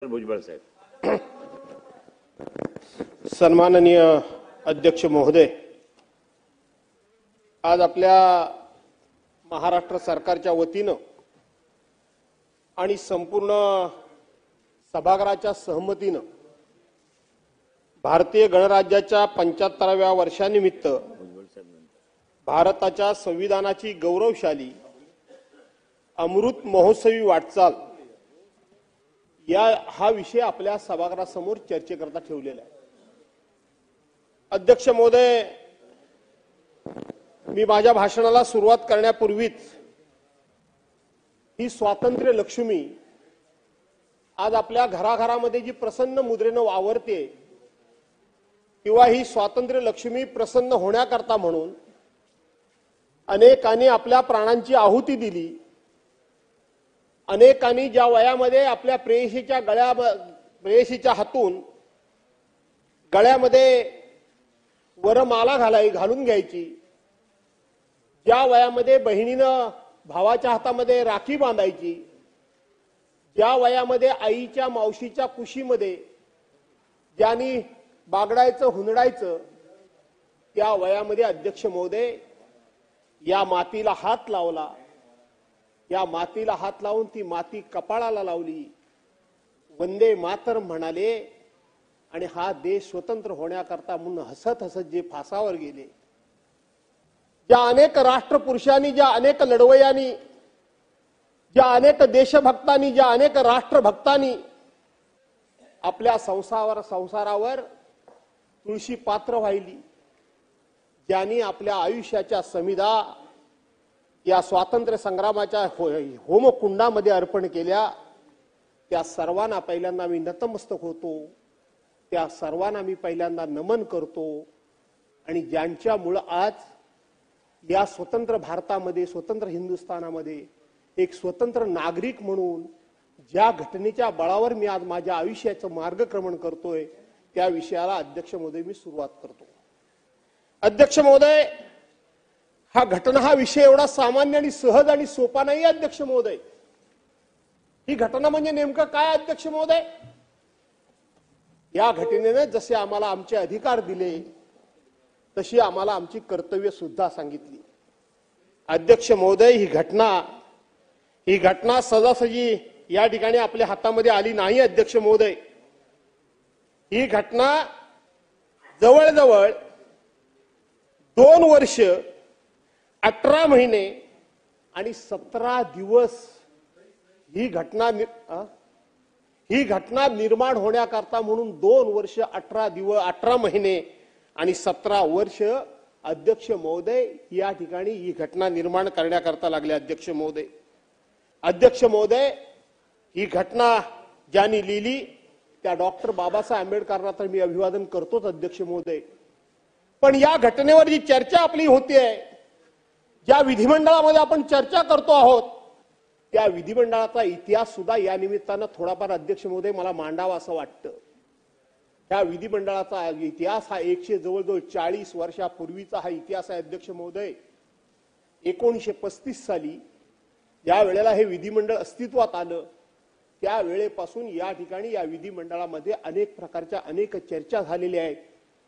भुजबळ साहेब. सन्माननीय अध्यक्ष महोदय, आज आपल्या महाराष्ट्र सरकारच्या वतीनं आणि संपूर्ण सभागृहाच्या सहमतीनं भारतीय गणराज्याच्या 75व्या वर्षानिमित्त भारताच्या संविधानाची गौरवशाली अमृत महोत्सवी वाटचाल हा विषय आपल्या सभागृहासमोर चर्चेकरता ठेवलेला आहे. अध्यक्ष महोदय, मी माझ्या भाषणाला सुरुवात करण्यापूर्वीच ही स्वातंत्र्य लक्ष्मी आज आपल्या घराघरामध्ये जी प्रसन्न मुद्रेनं वावरते किंवा ही स्वातंत्र्य लक्ष्मी प्रसन्न होण्याकरता म्हणून अनेकांनी आपल्या प्राणांची आहुती दिली. अनेकांनी ज्या वयामध्ये आपल्या प्रेयसीच्या हातून गळ्यामध्ये वरमाला घालून घ्यायची, ज्या वयामध्ये बहिणीनं भावाच्या हातामध्ये राखी बांधायची, ज्या वयामध्ये आईच्या मावशीच्या कुशीमध्ये ज्यांनी बागडायचं हुंदडायचं, त्या वयामध्ये अध्यक्ष महोदय या मातीला हात लावला. या मातीला हात लावून ती माती कपाळाला लावली, वंदे मातरम म्हणाले आणि हा देश स्वतंत्र होण्याकरता म्हणून हसत हसत जे फासावर गेले. ज्या अनेक राष्ट्रपुरुषांनी, ज्या अनेक लढवय्यांनी, ज्या अनेक देशभक्तांनी, ज्या अनेक राष्ट्रभक्तांनी आपल्या संसारावर तुळशी पात्र वाहिली, ज्यांनी आपल्या आयुष्याच्या समिधा या स्वातंत्र्य संग्रामाच्या होमकुंडामध्ये अर्पण केल्या, त्या सर्वांना पहिल्यांदा मी नतमस्तक होतो. त्या सर्वांना मी पहिल्यांदा नमन करतो. आणि ज्यांच्यामुळे आज या स्वतंत्र भारतामध्ये, स्वतंत्र हिंदुस्थानामध्ये एक स्वतंत्र नागरिक म्हणून ज्या घटनेच्या बळावर मी आज माझ्या आयुष्याचं मार्गक्रमण करतोय, त्या विषयाला अध्यक्ष महोदय मी सुरुवात करतो. अध्यक्ष महोदय, हा घटना, हा विषय एवढा सामान्य आणि सहज आणि सोपा नाही. अध्यक्ष महोदय, ही घटना म्हणजे नेमकं काय? अध्यक्ष महोदय, या घटनेने जसे आम्हाला आमचे अधिकार दिले तशी आम्हाला आमची कर्तव्य सुद्धा सांगितली. अध्यक्ष महोदय, ही घटना सहजासहजी या ठिकाणी आपल्या हातामध्ये आली नाही. अध्यक्ष महोदय, ही घटना जवळजवळ 2 वर्ष 18 महिने आणि 17 दिवस ही घटना निर्माण होण्याकरता म्हणून 2 वर्ष 18 महिने आणि 17 वर्ष अध्यक्ष महोदय या ठिकाणी ही घटना निर्माण करण्याकरता लागले. अध्यक्ष महोदय, ही घटना ज्यांनी लिहिली त्या डॉक्टर बाबासाहेब आंबेडकरांना तर मी अभिवादन करतोच. अध्यक्ष महोदय, पण या घटनेवर जी चर्चा आपली होतीये, ज्या विधिमंडळामध्ये आपण चर्चा करतो आहोत, त्या विधिमंडळाचा इतिहास सुद्धा या निमित्तानं थोडाफार अध्यक्ष महोदय मला मांडावा असं वाटतं. त्या विधिमंडळाचा इतिहास हा जवळजवळ 40 वर्षापूर्वीचा हा इतिहास आहे. अध्यक्ष महोदय, 1935 साली ज्या वेळेला हे विधिमंडळ अस्तित्वात आलं, त्या वेळेपासून या ठिकाणी या विधिमंडळामध्ये अनेक प्रकारच्या अनेक चर्चा झालेल्या आहेत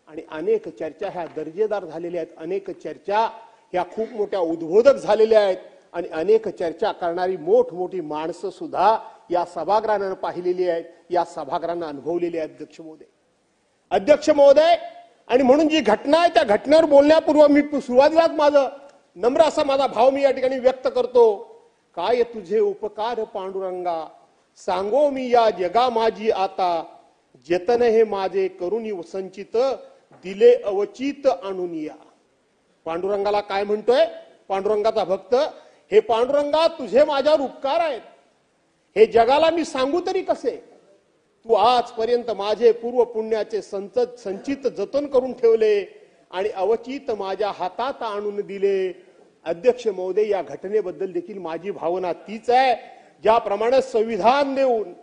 आणि अनेक चर्चा ह्या दर्जेदार झालेल्या आहेत. अनेक चर्चा ह्या खूप मोठ्या उद्बोधक झालेल्या आहेत आणि अनेक चर्चा करणारी मोठमोठी माणसं सुद्धा या सभागृहानं पाहिलेली आहेत, या सभागृहानं अनुभवलेली आहेत. अध्यक्ष महोदय, आणि म्हणून जी घटना आहे त्या घटनेवर बोलण्यापूर्वी मी सुरुवातीलाच माझा नम्र असा माझा भाव मी या ठिकाणी व्यक्त करतो. काय तुझे उपकार पांडुरंगा, सांगो मी या जगा माझी आता, जतन हे माझे करुणी संचित, दिले अवचित आणून या. पांडुरंगाला काय म्हणतोय पांडुरंगाचा भक्त, हे पांडुरंगा तुझे माझ्यावर उपकार आहेत, हे जगाला मी सांगू तरी कसे. तू आजपर्यंत माझे पूर्व पुण्याचे संचित जतन करून ठेवले आणि अवचित माझ्या हातात आणून दिले. अध्यक्ष महोदय, या घटनेबद्दल देखील माझी भावना तीच आहे. ज्याप्रमाणे संविधान देऊन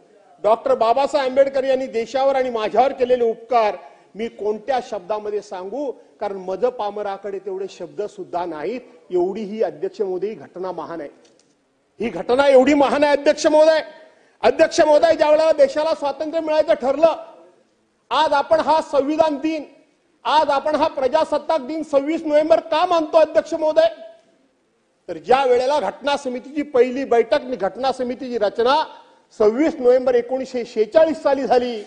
डॉक्टर बाबासाहेब आंबेडकर यांनी देशावर आणि माझ्यावर केलेले उपकार मी कोणत्या शब्दामध्ये सांगू, कारण मज पामराकडे तेवढे शब्द सुद्धा नाहीत. एवढी ही अध्यक्ष महोदय घटना महान आहे. ही घटना एवढी महान आहे. अध्यक्ष महोदय, अध्यक्ष महोदय, ज्या वेळेला देशाला स्वातंत्र्य मिळायचं ठरलं, आज आपण हा संविधान दिन, आज आपण हा प्रजासत्ताक दिन 26 नोव्हेंबर का मानतो अध्यक्ष महोदय? तर ज्या वेळेला घटना समितीची पहिली बैठक, घटना समितीची रचना 26 नोव्हेंबर 1946 साली झाली,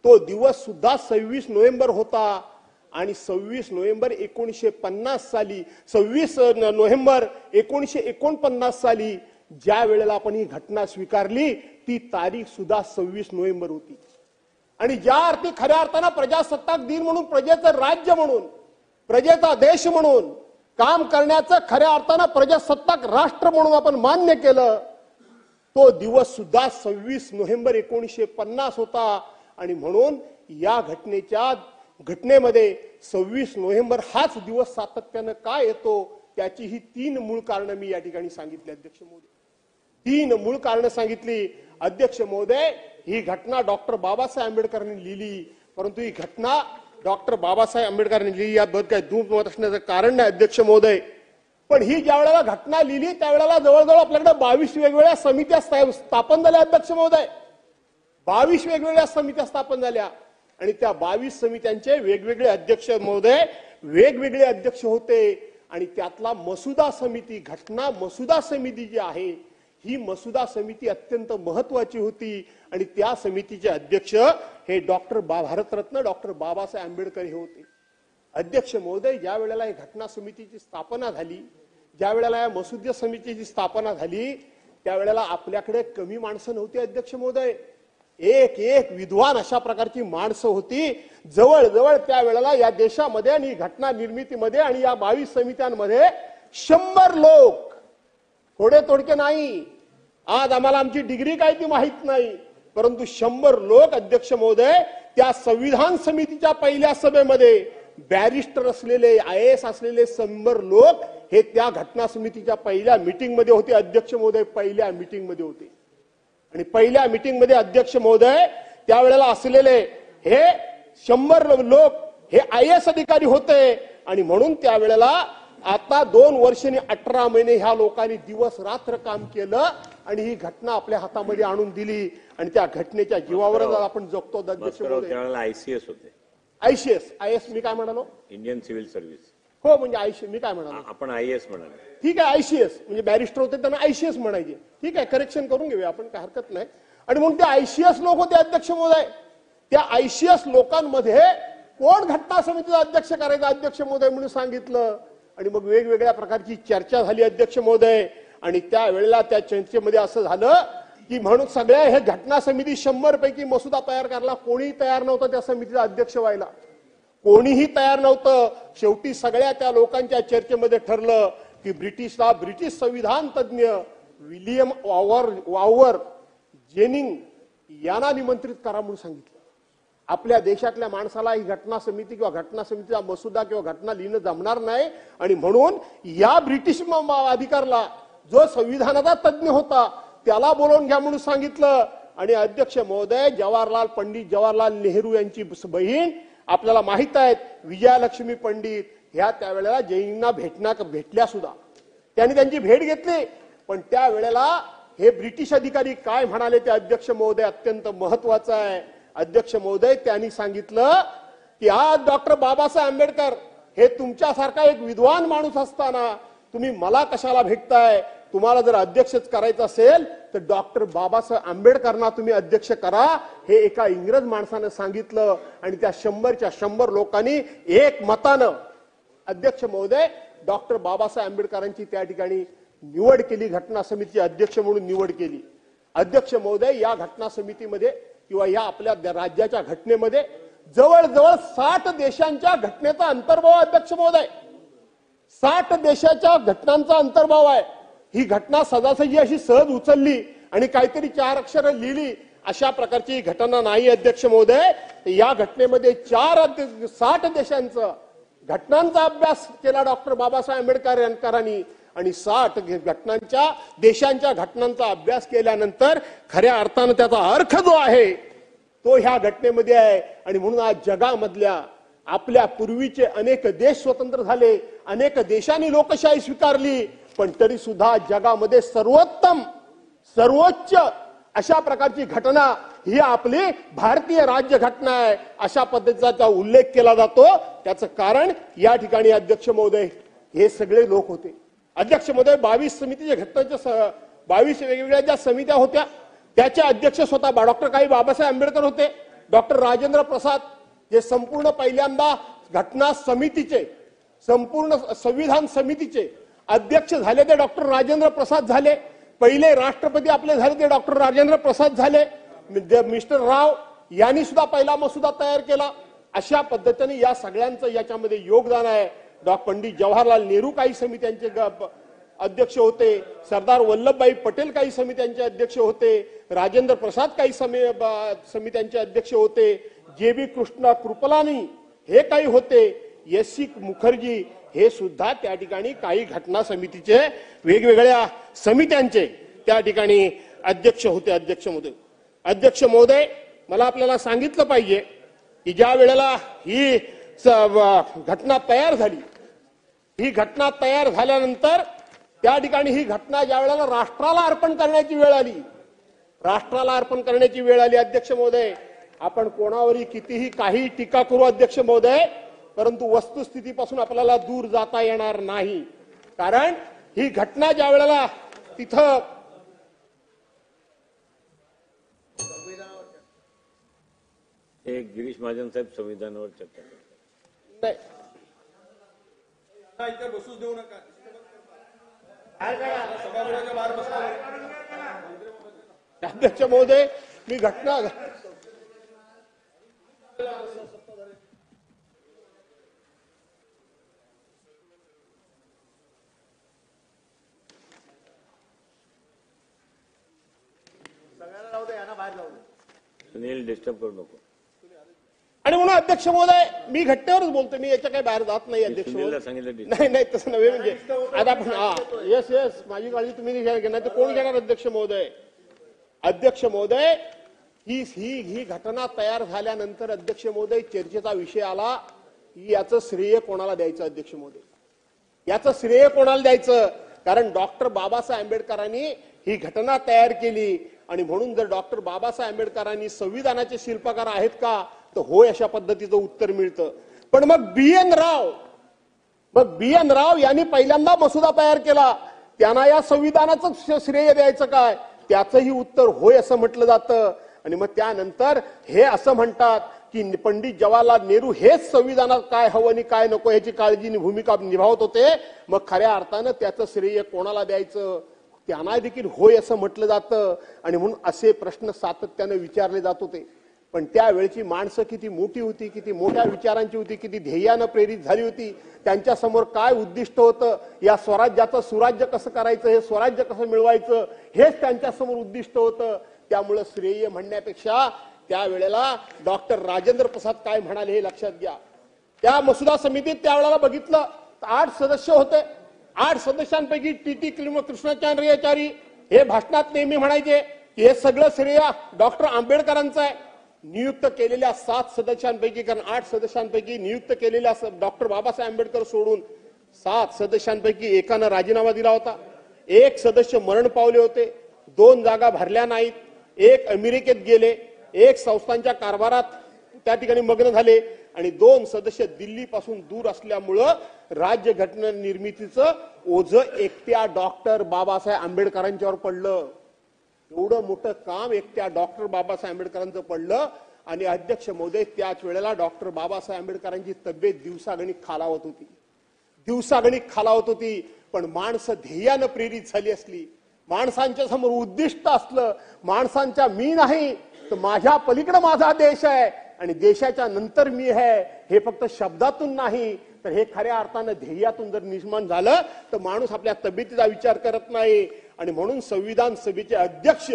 तो दिवस सुद्धा 26 नोव्हेंबर होता. आणि 26 नोव्हेंबर 1950 साली, 26 नोव्हेंबर 1949 साली ज्या वेळेला आपण ही घटना स्वीकारली, ती तारीख सुद्धा 26 नोव्हेंबर होती. आणि ज्या अर्थी खऱ्या अर्थानं प्रजासत्ताक दिन म्हणून, प्रजेचं राज्य म्हणून, प्रजेचा देश म्हणून काम करण्याचं खऱ्या अर्थानं प्रजासत्ताक राष्ट्र म्हणून आपण मान्य केलं, तो दिवस सुद्धा 26 नोव्हेंबर 1950 होता. आणि म्हणून या घटनेमध्ये 26 नोव्हेंबर हाच दिवस सातत्यानं का येतो, त्याची ही 3 मूळ कारण मी या ठिकाणी सांगितली अध्यक्ष महोदय. 3 मूळ कारण सांगितली अध्यक्ष महोदय. ही घटना डॉक्टर बाबासाहेब आंबेडकरांनी लिहिली, परंतु ही घटना डॉक्टर बाबासाहेब आंबेडकरांनी लिहिली याबद्दल काही दुमत असण्याचं कारण नाही अध्यक्ष महोदय. पण ही ज्या वेळेला घटना लिहिली त्यावेळेला जवळजवळ आपल्याकडे 22 वेगवेगळ्या समित्या स्थापन झाल्या अध्यक्ष महोदय. 22 वेगवेगळ्या समित्या स्थापन झाल्या आणि त्या 22 समित्यांचे वेगवेगळे अध्यक्ष महोदय, वेगवेगळे अध्यक्ष होते. आणि त्यातला मसुदा समिती, घटना मसुदा समिती जी आहे, ही मसुदा समिती अत्यंत महत्वाची होती. आणि त्या समितीचे अध्यक्ष हे भारतरत्न डॉक्टर बाबासाहेब आंबेडकर हे होते. अध्यक्ष महोदय, ज्या वेळेला ही घटना समितीची स्थापना झाली, ज्या वेळेला या मसुदा समितीची स्थापना झाली, त्यावेळेला आपल्याकडे कमी माणसं नव्हती अध्यक्ष महोदय. एक विद्वान अशा प्रकारची माणसं होती. जवळजवळ त्यावेळेला या देशामध्ये आणि घटना निर्मितीमध्ये आणि या 22 समित्यांमध्ये 100 लोक, थोडे तोडके नाही. आज आम्हाला आमची डिग्री काय ती माहित नाही, परंतु 100 लोक अध्यक्ष महोदय त्या संविधान समितीच्या पहिल्या सभेमध्ये बॅरिस्टर असलेले, IAS असलेले 100 लोक हे त्या घटना समितीच्या पहिल्या मीटिंग मध्ये होते अध्यक्ष महोदय. पहिल्या मीटिंग मध्ये होते. आणि पहिल्या मीटिंग मध्ये अध्यक्ष महोदय त्यावेळेला असलेले हे 100 लोक हे IAS अधिकारी होते. आणि म्हणून त्यावेळेला आता 2 वर्ष आणि 18 महिने ह्या लोकांनी दिवस रात्र काम केलं आणि ही घटना आपल्या हातामध्ये आणून दिली. आणि त्या घटनेच्या जीवावरच आपण जगतो अध्यक्ष महोदय. त्यावेळेला ICS होते. IAS मी काय म्हणालो? Indian civil service. हो, म्हणजे ICS मी काय म्हणालो? आपण IAS म्हणाले. ठीक आहे, ICS म्हणजे बॅरिस्टर होते त्यांना ICS म्हणायचे. ठीक आहे, करेक्शन करून घेऊया आपण, काय हरकत नाही. आणि म्हणून ते ICS लोक होते अध्यक्ष महोदय. त्या ICS लोकांमध्ये कोण घटना समितीचा अध्यक्ष करायचा अध्यक्ष महोदय म्हणून सांगितलं. आणि मग वेगवेगळ्या प्रकारची चर्चा झाली अध्यक्ष महोदय. आणि त्यावेळेला त्या चर्चेमध्ये असं झालं की म्हणून सगळ्या हे घटना समिती 100 पैकी मसुदा तयार करायला कोणी तयार नव्हतं त्या समितीचा अध्यक्ष व्हायला. कोणीही तयार नव्हतं. शेवटी सगळ्या त्या लोकांच्या चर्चेमध्ये ठरलं की ब्रिटिश संविधान तज्ञ विलियम वावर जेनिंग यांना निमंत्रित करा म्हणून सांगितलं. आपल्या देशातल्या माणसाला ही घटना समिती किंवा घटना समितीचा मसुदा किंवा घटना लिहिणं जमणार नाही. आणि म्हणून या ब्रिटिश अधिकारला, जो संविधानाचा तज्ञ होता, त्याला बोलवून घ्या म्हणून सांगितलं. आणि अध्यक्ष महोदय, पंडित जवाहरलाल नेहरू यांची बहीण आपल्याला माहित आहेत, विजयालक्ष्मी पंडित, ह्या त्यावेळेला जैनींना भेटल्या सुद्धा. त्यांनी त्यांची भेट घेतली. पण त्यावेळेला हे ब्रिटिश अधिकारी काय म्हणाले ते अध्यक्ष महोदय अत्यंत महत्वाचं आहे. अध्यक्ष महोदय, त्यांनी सांगितलं की आज डॉक्टर बाबासाहेब आंबेडकर हे तुमच्यासारखा एक विद्वान माणूस असताना तुम्ही मला कशाला भेटताय? तुम्हाला जर अध्यक्षच करायचं असेल तर डॉक्टर बाबासाहेब आंबेडकरांना तुम्ही अध्यक्ष करा, हे एका इंग्रज माणसानं सांगितलं. आणि त्या 100च्या 100 लोकांनी एक मतानं अध्यक्ष महोदय डॉक्टर बाबासाहेब आंबेडकरांची त्या ठिकाणी निवड केली, घटना समितीचे अध्यक्ष म्हणून निवड केली. अध्यक्ष महोदय, या घटना समितीमध्ये किंवा या आपल्या राज्याच्या घटनेमध्ये जवळजवळ 60 देशांच्या घटनेचा अंतर्भाव अध्यक्ष महोदय. 60 देशाच्या घटनांचा अंतर्भाव आहे. ही घटना सजासजी अशी सहज उचलली आणि काहीतरी 4 अक्षरं लिहिली अशा प्रकारची घटना नाही अध्यक्ष महोदय. या घटनेमध्ये 60 देशांचा घटनांचा अभ्यास केला डॉक्टर बाबासाहेब आंबेडकरांनी. आणि 60 देशांच्या घटनांचा अभ्यास केल्यानंतर खऱ्या अर्थानं त्याचा अर्थ जो आहे तो ह्या घटनेमध्ये आहे. आणि म्हणून आज जगामधल्या आपल्या पूर्वीचे अनेक देश स्वतंत्र झाले, अनेक देशांनी लोकशाही स्वीकारली, पण तरी सुद्धा जगामध्ये सर्वोच्च अशा प्रकारची घटना ही आपली भारतीय राज्य घटना आहे अशा पद्धतीचा उल्लेख केला जातो। त्याचं कारण या ठिकाणी अध्यक्ष महोदय हे सगळे लोक होते। अध्यक्ष महोदय 22 समितीच्या घटनांच्या 22 वेगवेगळ्या ज्या समित्या होत्या त्याचे अध्यक्ष स्वतः डॉक्टर काही बाबासाहेब आंबेडकर होते। डॉक्टर राजेंद्र प्रसाद जे संपूर्ण पहिल्यांदा घटना समितीचे संपूर्ण संविधान समितीचे अध्यक्ष झाले ते डॉक्टर राजेंद्र प्रसाद झाले। पहिले राष्ट्रपती आपले झाले ते डॉक्टर राजेंद्र प्रसाद झाले। मिस्टर राव यांनी सुद्धा पहिला मसुदा तयार केला। अशा पद्धतीने या सगळ्यांचं याच्यामध्ये योगदान आहे। पंडित जवाहरलाल नेहरू काही समित्यांचे अध्यक्ष होते, सरदार वल्लभभाई पटेल काही समित्यांचे अध्यक्ष होते, राजेंद्र प्रसाद काही समित्यांचे अध्यक्ष होते, जे.बी. कृष्णा कृपलानी हे काही होते, एस.सी. मुखर्जी हे सुद्धा त्या ठिकाणी काही घटना समितीचे वेगवेगळ्या समित्यांचे त्या ठिकाणी अध्यक्ष होते। अध्यक्ष महोदय मला आपल्याला सांगितलं पाहिजे की ज्या वेळेला ही घटना तयार झाली, ही घटना तयार झाल्यानंतर त्या ठिकाणी ही घटना ज्या वेळेला राष्ट्राला अर्पण करण्याची वेळ आली अध्यक्ष महोदय, आपण कोणावरही कितीही काही टीका करू अध्यक्ष महोदय, परंतु वस्तुस्थितीपासून आपल्याला दूर जाता येणार नाही। कारण ही घटना ज्या वेळेला तिथं गिरीश महाजन साहेब संविधानावर चर्चा करतात। इथे बसूच देऊ नका। अध्यक्ष महोदय मी घटना सुनील डिस्टर्ब करू नको। आणि म्हणून अध्यक्ष महोदय मी घटनेवरच बोलतो, मी याच्या काही बाहेर जात नाही अध्यक्ष सुनीलला सांगितलं नाही नाही तसं नव्हे म्हणजे आता आपण येस माझी काळजी तुम्ही घेणार तर कोण घेणार अध्यक्ष महोदय? अध्यक्ष महोदय ही घटना तयार झाल्यानंतर अध्यक्ष महोदय चर्चेचा विषय आला की याचं श्रेय कोणाला द्यायचं अध्यक्ष महोदय, याचं श्रेय कोणाला द्यायचं? कारण डॉक्टर बाबासाहेब आंबेडकरांनी ही घटना तयार केली आणि म्हणून जर डॉक्टर बाबासाहेब आंबेडकरांनी संविधानाचे शिल्पकार आहेत का तर होय अशा पद्धतीचं उत्तर मिळतं। पण मग बी एन राव यांनी पहिल्यांदा मसुदा तयार केला, त्यांना या संविधानाचं श्रेय द्यायचं काय? त्याचंही उत्तर होय असं म्हटलं जातं। आणि मग त्यानंतर हे असं म्हणतात की पंडित जवाहरलाल नेहरू हेच संविधानात काय हवं आणि काय नको याची काळजी भूमिका निभावत होते। मग खऱ्या अर्थानं त्याचं श्रेय कोणाला द्यायचं? त्यांना देखील होय असं म्हटलं जातं। आणि म्हणून असे प्रश्न सातत्याने विचारले जात होते। पण त्यावेळची माणसं किती मोठी होती, किती मोठ्या विचारांची होती, किती ध्येयानं प्रेरित झाली होती, त्यांच्या समोर काय उद्दिष्ट होतं, या स्वराज्याचं सुराज्य कसं करायचं, हे स्वराज्य कसं मिळवायचं हेच त्यांच्या समोर उद्दिष्ट होतं। त्यामुळे श्रेय म्हणण्यापेक्षा त्यावेळेला डॉक्टर राजेंद्र प्रसाद काय म्हणाले हे लक्षात घ्या। त्या मसुदा समितीत त्यावेळेला बघितलं 8 सदस्य होते। 8 सदस्यांपैकी टी.टी. कृष्णाचार्याचारी हे भाषणात नेहमी म्हणायचे की हे सगळं श्रेय डॉक्टर आंबेडकरांचं आहे। नियुक्त केलेल्या 7 सदस्यांपैकी, कारण 8 सदस्यांपैकी नियुक्त केलेल्या डॉक्टर बाबासाहेब आंबेडकर सोडून 7 सदस्यांपैकी एकानं राजीनामा दिला होता, 1 सदस्य मरण पावले होते, 2 जागा भरल्या नाहीत, 1 अमेरिकेत गेले, 1 संस्थांच्या कारभारात त्या ठिकाणी मग्न झाले आणि 2 सदस्य दिल्लीपासून दूर असल्यामुळं राज्य घटना निर्मितीचं ओझं एकट्या डॉक्टर बाबासाहेब आंबेडकरांच्यावर पडलं। एवढं मोठं काम एकट्या डॉक्टर बाबासाहेब आंबेडकरांचं पडलं। आणि अध्यक्ष महोदय त्याच वेळेला डॉक्टर बाबासाहेब आंबेडकरांची तब्येत दिवसागणिक खालावत होती। पण माणसं ध्येयानं प्रेरित झाली असली, माणसांच्या समोर उद्दिष्ट असलं, माणसांच्या मी नाही तर माझ्या पलीकडे माझा देश आहे आणि देशाच्या नंतर मी आहे हे फक्त शब्दातून नाही तर हे खऱ्या अर्थानं ध्येयातून जर निर्माण झालं तर माणूस आपल्या तब्येतीचा विचार करत नाही। आणि म्हणून संविधान सभेचे अध्यक्ष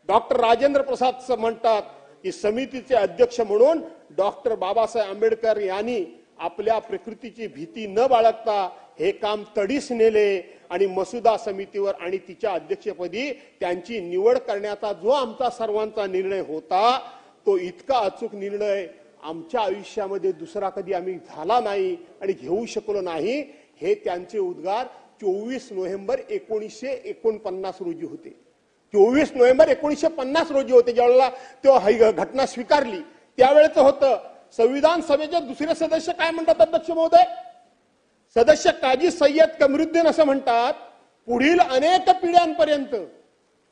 डॉक्टर राजेंद्र प्रसाद म्हणतात की समितीचे अध्यक्ष म्हणून डॉक्टर बाबासाहेब आंबेडकर यांनी आपल्या प्रकृतीची भीती न बाळगता हे काम तडीस नेले आणि मसुदा समितीवर आणि तिच्या अध्यक्षपदी त्यांची निवड करण्याचा जो आमचा सर्वांचा निर्णय होता तो इतका अचूक निर्णय आमच्या आयुष्यामध्ये दुसरा कधी आम्ही झाला नाही आणि घेऊ शकलो नाही। हे त्यांचे उद्गार 24 नोव्हेंबर 1949 रोजी होते। 24 नोव्हेंबर 1950 रोजी होते, ज्यावेळेला तो घटना स्वीकारली त्यावेळेचं होतं. संविधान सभेचे दुसरे सदस्य काय म्हणतात अध्यक्ष महोदय? सदस्य काजी सय्यद कमरुद्दीन असं म्हणतात, पुढील अनेक पिढ्यांपर्यंत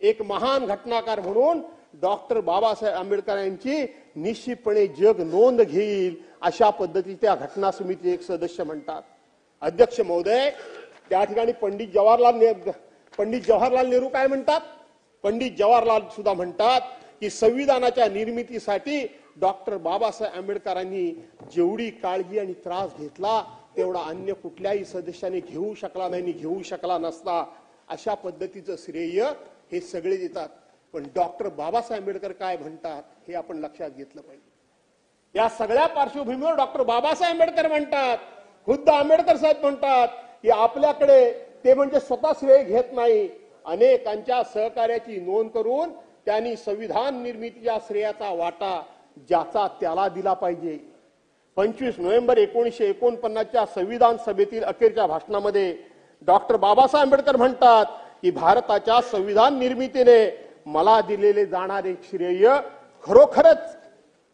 एक महान घटनाकार म्हणून डॉक्टर बाबासाहेब आंबेडकर यांची निश्चितपणे जग नोंद घेईल, अशा पद्धतीने त्या घटना समितीचे एक सदस्य म्हणतात. अध्यक्ष महोदय, त्या ठिकाणी पंडित जवाहरलाल नेहरू काय म्हणतात? पंडित जवाहरलाल सुद्धा म्हणतात की संविधानाच्या निर्मितीसाठी डॉक्टर बाबासाहेब आंबेडकरांनी जेवढी काळजी आणि त्रास घेतला तेवढा अन्य कुठल्याही सदस्याने घेऊ शकला नाही, घेऊ शकला नसता. अशा पद्धतीचं श्रेय हे सगळे देतात. पण डॉक्टर बाबासाहेब आंबेडकर काय म्हणतात हे आपण लक्षात घेतलं पाहिजे. या सगळ्या पार्श्वभूमीवर डॉक्टर बाबासाहेब आंबेडकर म्हणतात, खुद्द आंबेडकर साहेब म्हणतात की आपल्याकडे ते म्हणजे स्वतः श्रेय घेत नाही, अनेकांच्या सहकार्याची नोंद करून त्यांनी संविधान निर्मितीच्या श्रेयाचा वाटा ज्याचा त्याला दिला पाहिजे. 25 नोव्हेंबर 1949च्या संविधान सभेतील अखेरच्या भाषणामध्ये डॉक्टर बाबासाहेब आंबेडकर म्हणतात की भारताच्या संविधान निर्मितीने मला दिलेले जाणारे श्रेय खरोखरच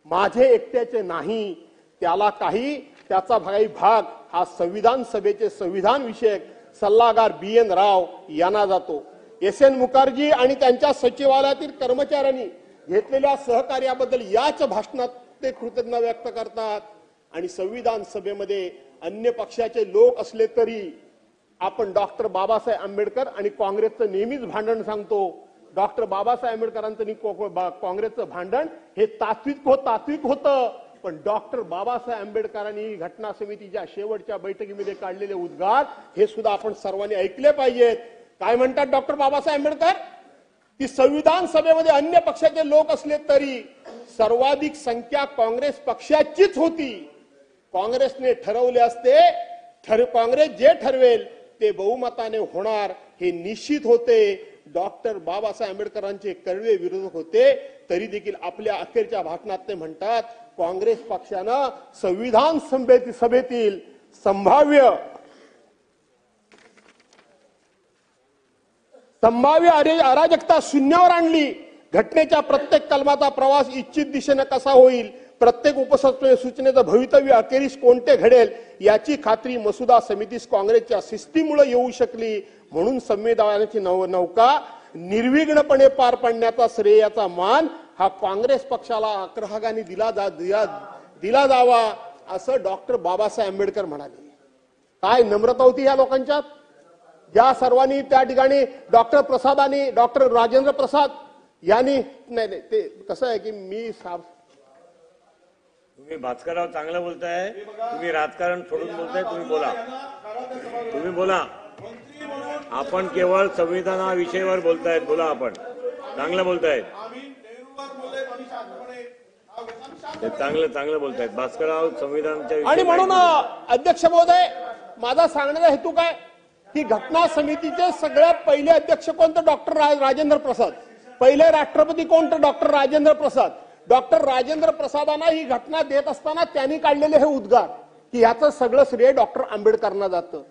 माझे एकट्याचे नाही, त्याला त्याचा भाग हा संविधान सभेचे संविधान विषयक सल्लागार BN राव यांना जातो. SN मुखर्जी आणि त्यांच्या सचिवालयातील कर्मचाऱ्यांनी घेतलेल्या सहकार्याबद्दल याच भाषणात ते कृतज्ञता व्यक्त करतात. आणि संविधान सभेमध्ये अन्य पक्षाचे लोक असले तरी आपण डॉक्टर बाबासाहेब आंबेडकर आणि काँग्रेसचं नेहमीच भांडण सांगतो. डॉक्टर बाबासाहेब आंबेडकरांचं आणि काँग्रेसचं भांडण हे तात्विक होतं. पण डॉक्टर बाबासाहेब आंबेडकरांनी घटना समितीच्या शेवटच्या बैठकीमध्ये काढलेले उद्गार हे सुद्धा आपण सर्वांनी ऐकले पाहिजेत. काय म्हणतात डॉक्टर बाबासाहेब आंबेडकर? की संविधान सभेमध्ये अन्य पक्षाचे लोक असले तरी सर्वाधिक संख्या काँग्रेस पक्षाचीच होती. काँग्रेसने ठरवले असते, काँग्रेस जे ठरवेल ते बहुमताने होणार हे निश्चित होते. डॉक्टर बाबासाहेब आंबेडकरांचे कडवे विरोधक होते तरी देखील आपल्या अखेरच्या भाषणात ते म्हणतात, काँग्रेस पक्षानं संविधान सभेतील संभाव्य अराजकता शून्यावर आणली. घटनेच्या प्रत्येक कलमाचा प्रवास इच्छित दिशेने कसा होईल, प्रत्येक सूचनेचं भवितव्य अखेरीस कोणते घडेल याची खात्री मसुदा समितीस काँग्रेसच्या शिस्तीमुळे येऊ शकली. म्हणून संविधानाची नौका निर्विघ्नपणे पार पाडण्याचा श्रेयाचा मान हा काँग्रेस पक्षाला आग्रहाने दिला जावा असं डॉक्टर बाबासाहेब आंबेडकर म्हणाले. काय नम्रता होती या लोकांच्यात? ज्या सर्वांनी त्या ठिकाणी डॉक्टर राजेंद्र प्रसाद यांनी नाही ते कसं आहे की तुम्ही भास्करराव चांगलं बोलताय, तुम्ही राजकारण सोडून बोलताय, तुम्ही बोला. आपण केवळ संविधानाविषयीवर बोलतायत, बोला. आपण चांगलं बोलतायत, चांगलं बोलतायत भास्करराव संविधानाच्या. आणि म्हणून अध्यक्ष महोदय, माझा सांगण्याचा हेतू काय की घटना समितीचे सगळ्यात पहिले अध्यक्ष कोणतं? डॉक्टर राजेंद्र प्रसाद. पहिले राष्ट्रपती कोणतं? डॉक्टर राजेंद्र प्रसाद. डॉक्टर राजेंद्र प्रसादांना ही घटना देत असताना त्यांनी काढलेले हे उद्गार की याचं सगळं श्रेय डॉक्टर आंबेडकरांना जातं.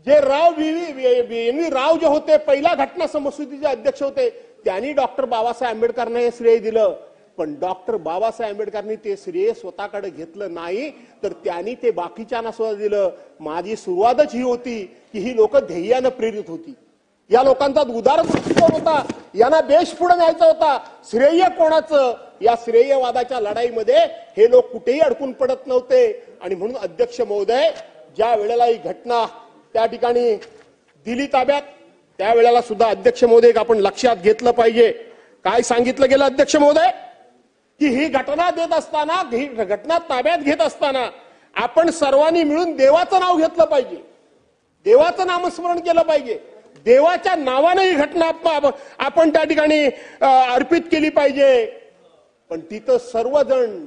जे राव जे होते पहिल्या घटना समितीचे अध्यक्ष होते त्यांनी डॉक्टर बाबासाहेब आंबेडकरांना हे श्रेय दिलं. पण डॉक्टर बाबासाहेब आंबेडकरांनी ते श्रेय स्वतःकडे घेतलं नाही, तर त्यांनी ते बाकीच्यांना सुद्धा दिलं. माझी सुरुवातच ही होती की ही लोक ध्येयानं प्रेरित होती. या लोकांचा उदार दृष्टिकोन होता, यांना देश पुढे न्यायचा होता. श्रेय कोणाचं? या श्रेयवादाच्या लढाईमध्ये हे लोक कुठेही अडकून पडत नव्हते. आणि म्हणून अध्यक्ष महोदय, ज्या वेळेला ही घटना त्या ठिकाणी दिली ताब्यात त्यावेळेला सुद्धा अध्यक्ष महोदय आपण लक्षात घेतलं पाहिजे. काय सांगितलं गेलं अध्यक्ष महोदय की ही घटना देत असताना, ही घटना ताब्यात घेत असताना आपण सर्वांनी मिळून देवाचं नाव घेतलं पाहिजे, देवाचं नामस्मरण केलं पाहिजे, देवाच्या नावाने ही घटना आपण त्या ठिकाणी अर्पित केली पाहिजे. पण तिथं सर्वजण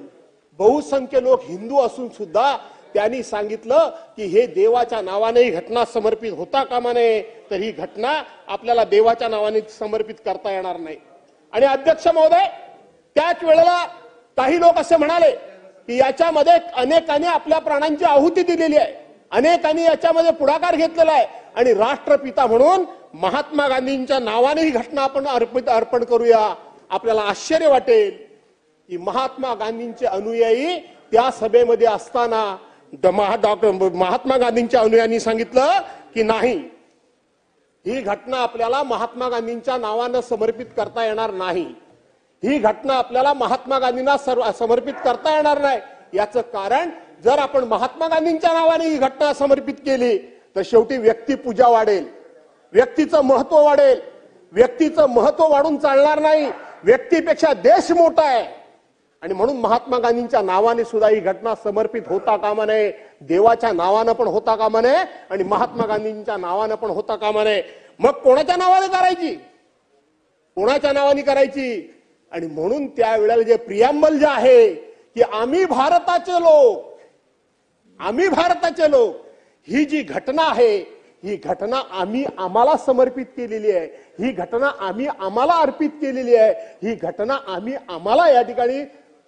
बहुसंख्य लोक हिंदू असून सुद्धा त्यांनी सांगितलं की हे देवाच्या नावाने ही घटना समर्पित होता कामा नये, तर ही घटना आपल्याला देवाच्या नावाने समर्पित करता येणार नाही. आणि अध्यक्ष महोदय, त्याच वेळेला काही लोक असे म्हणाले की याच्यामध्ये अनेकांनी आपल्या प्राणांची आहुती दिलेली आहे, अनेकांनी याच्यामध्ये पुढाकार घेतलेला आहे आणि राष्ट्रपिता म्हणून महात्मा गांधींच्या नावाने ही घटना आपण अर्पण करूया. आपल्याला आश्चर्य वाटेल की महात्मा गांधींचे अनुयायी त्या सभेमध्ये असताना महात्मा गांधींच्या अनुयायांनी सांगितलं की नाही, ही घटना आपल्याला महात्मा गांधींच्या नावानं समर्पित करता येणार नाही, ही घटना आपल्याला महात्मा गांधींना समर्पित करता येणार नाही. याचं कारण, जर आपण महात्मा गांधींच्या नावाने ही घटना समर्पित केली तर शेवटी व्यक्तिपूजा वाढेल, व्यक्तीचं महत्व वाढेल. व्यक्तीचं महत्व वाढून चालणार नाही, व्यक्तीपेक्षा देश मोठा आहे. आणि म्हणून महात्मा गांधींच्या नावाने सुद्धा ही घटना समर्पित होता कामा नये, देवाच्या नावानं पण होता कामा नये आणि महात्मा गांधींच्या नावानं पण होता कामा नये. मग कोणाच्या नावाने करायची, कोणाच्या नावाने करायची? आणि म्हणून त्यावेळेला जे प्रियांबल जे आहे की आम्ही भारताचे लोक, ही जी घटना आहे, ही घटना आम्हाला समर्पित केलेली आहे, ही घटना आम्हाला अर्पित केलेली आहे, ही घटना आम्हाला या ठिकाणी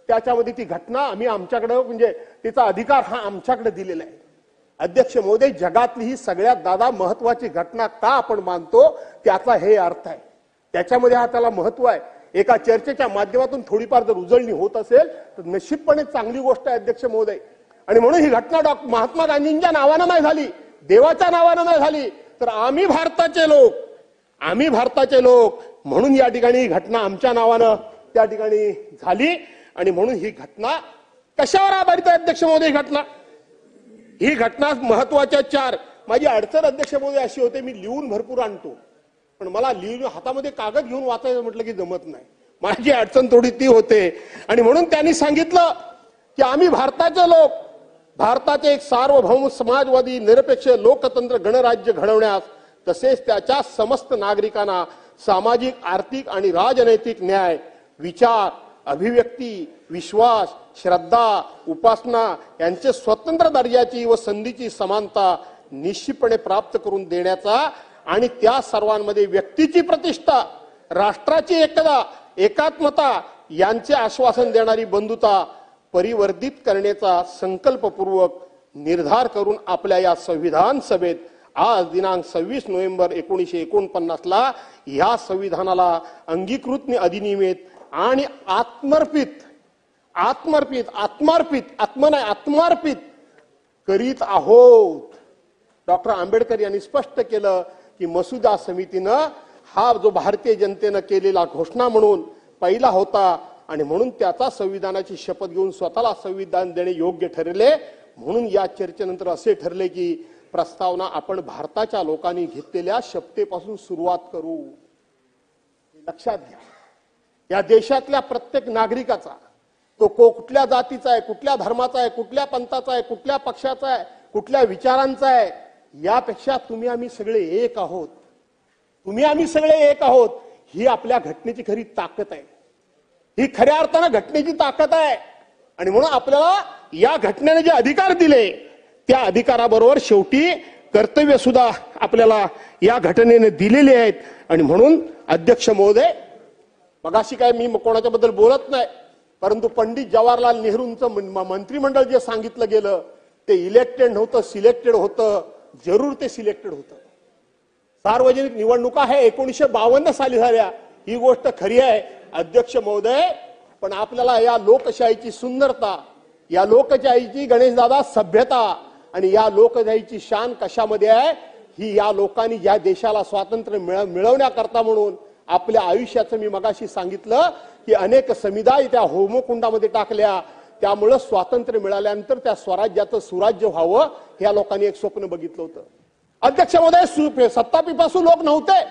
त्याच्यामध्ये ती घटना आमच्याकडे म्हणजे तिचा अधिकार हा आमच्याकडे दिलेला आहे. अध्यक्ष महोदय, जगातली ही सगळ्यात महत्वाची घटना का आपण मानतो त्याचा हे अर्थ आहे, त्याच्यामध्ये हा त्याला महत्व आहे. एका चर्चेच्या माध्यमातून थोडीफार जर उजळणी होत असेल तर निश्चितपणे चांगली गोष्ट आहे अध्यक्ष महोदय. आणि म्हणून ही घटना महात्मा गांधींच्या नावानं नाही झाली, देवाच्या नावानं नाही झाली, तर आम्ही भारताचे लोक म्हणून या ठिकाणी ही घटना आमच्या नावानं त्या ठिकाणी झाली. आणि म्हणून ही घटना कशावर आधारित आहे अध्यक्ष महोदय? ही घटना महत्वाच्या 4. माझी अडचण अध्यक्ष महोदय अशी होते, मी लिहून भरपूर आणतो पण मला लिहून हातामध्ये कागद घेऊन वाचायचं म्हटलं की जमत नाही. माझी अडचण थोडी ती होते. आणि म्हणून त्यांनी सांगितलं की आम्ही भारताचे लोक, भारताचे एक सार्वभौम समाजवादी निरपेक्ष लोकतंत्र गणराज्य घडवण्यास तसेच त्याच्या समस्त नागरिकांना सामाजिक, आर्थिक आणि राजनैतिक न्याय, विचार, अभिव्यक्ती, विश्वास, श्रद्धा, उपासना यांचे स्वतंत्र दर्जाची व संधीची समानता निश्चितपणे प्राप्त करून देण्याचा आणि त्या सर्वांमध्ये व्यक्तीची प्रतिष्ठा, राष्ट्राची एकता, एकात्मता यांचे आश्वासन देणारी बंधुता परिवर्धित करण्याचा संकल्पपूर्वक निर्धार करून आपल्या या संविधान सभेत आज दिनांक 26 नोव्हेंबर 1949 ला या संविधानाला अंगीकृत, अधिनियमित आणि आत्मार्पित करीत आहोत. डॉक्टर आंबेडकर यांनी स्पष्ट केलं की मसुदा समितीनं हा जो भारतीय जनतेनं केलेला घोषणा म्हणून पहिला होता आणि म्हणून त्याचा संविधानाची शपथ घेऊन स्वतःला संविधान देणे योग्य ठरले. म्हणून या चर्चेनंतर असे ठरले की प्रस्तावना आपण भारताच्या लोकांनी घेतलेल्या शपथेपासून सुरुवात करू. लक्षात घ्या, या देशातल्या प्रत्येक नागरिकाचा, तो कुठल्या जातीचा आहे, कुठल्या धर्माचा आहे, कुठल्या पंथाचा आहे, कुठल्या पक्षाचा आहे, कुठल्या विचारांचा आहे, यापेक्षा आम्ही सगळे एक आहोत, ही आपल्या घटनेची खरी ताकद आहे, ही खऱ्या अर्थानं घटनेची ताकद आहे. आणि म्हणून आपल्याला या घटनेने जे अधिकार दिले त्या अधिकाराबरोबर शेवटी कर्तव्य सुद्धा आपल्याला या घटनेने दिलेले आहेत. आणि म्हणून अध्यक्ष महोदय, मगाशी काय मी कोणाच्या बद्दल बोलत नाही, परंतु पंडित जवाहरलाल नेहरूंचं मंत्रिमंडळ जे सांगितलं गेलं ते इलेक्टेड नव्हतं, सिलेक्टेड होतं. जरूर ते सिलेक्टेड होतं. सार्वजनिक निवडणुका हे 1952 साली झाल्या, ही गोष्ट खरी आहे अध्यक्ष महोदय. पण आपल्याला या लोकशाहीची सुंदरता, या लोकशाहीची गणेशदादा सभ्यता आणि या लोकशाहीची शान कशामध्ये आहे, ही या लोकांनी ज्या देशाला स्वातंत्र्य मिळवण्याकरता म्हणून आपल्या आयुष्याचं, मी मगाशी सांगितलं की अनेक समिधा त्या होमकुंडामध्ये टाकल्या, त्यामुळे स्वातंत्र्य मिळाल्यानंतर त्या स्वराज्याचं सुराज्य व्हावं ह्या लोकांनी एक स्वप्न बघितलं होतं. अध्यक्ष महोदय, सत्तापिपासू लोक नव्हते.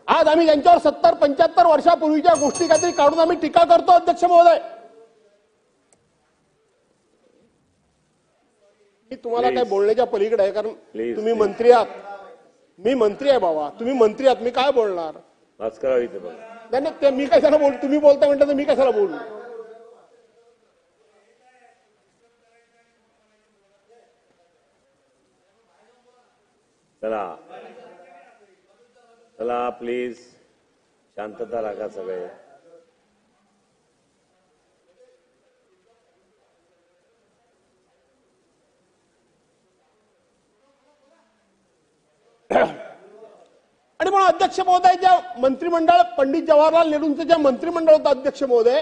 आज आम्ही यांच्यावर 70-75 वर्षापूर्वीच्या गोष्टी काहीतरी काढून आम्ही टीका करतो. अध्यक्ष महोदय, मी तुम्हाला काय बोलण्याच्या पलीकडे आहे, कारण तुम्ही मंत्री आहात, मी मंत्री आहे बाबा, तुम्ही मंत्री आहात, मी काय बोलणार? नाही, ते मी कशाला बोलू? तुम्ही बोलता म्हणता तर मी कशाला बोलू? चला प्लीज शांतता राखा सगळे. आणि म्हणून अध्यक्ष महोदय, ज्या मंत्रिमंडळ पंडित जवाहरलाल नेहरूंचं ज्या मंत्रिमंडळ होतं अध्यक्ष महोदय,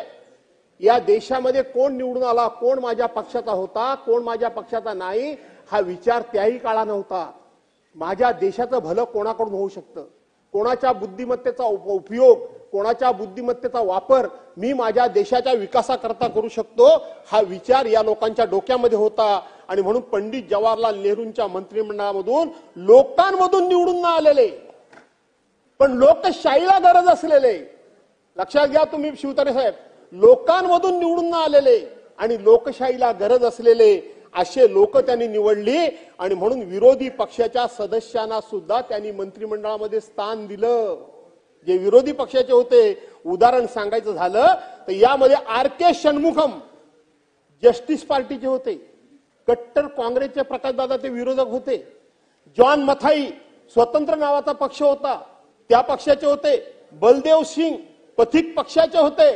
या देशामध्ये कोण निवडून आला, कोण माझ्या पक्षाचा होता, कोण माझ्या पक्षाचा नाही, हा विचार त्याही काळा नव्हता. माझ्या देशाचं भलं कोणाकडून होऊ शकतं, कोणाच्या बुद्धिमत्तेचा उपयोग, कोणाच्या बुद्धिमत्तेचा वापर मी माझ्या देशाच्या विकासाकरता करू शकतो, हा विचार या लोकांच्या डोक्यामध्ये होता. आणि म्हणून पंडित जवाहरलाल नेहरूंच्या मंत्रिमंडळामधून लोकांमधून निवडून न आलेले, पण लोकशाहीला गरज असलेले, लक्षात घ्या तुम्ही शिवतारे साहेब, लोकांमधून निवडून न आलेले आणि लोकशाहीला गरज असलेले असे लोक त्यांनी निवडली. आणि म्हणून विरोधी पक्षाच्या सदस्यांना सुद्धा त्यांनी मंत्रिमंडळामध्ये स्थान दिलं. जे विरोधी पक्षाचे होते, उदाहरण सांगायचं झालं तर यामध्ये R.K. षण्मुखम जस्टिस पार्टीचे होते, कट्टर काँग्रेसचे प्रकाशदादा ते विरोधक होते. जॉन मथाई स्वतंत्र नावाचा पक्ष होता, त्या पक्षाचे होते. बलदेव सिंग पथिक पक्षाचे होते.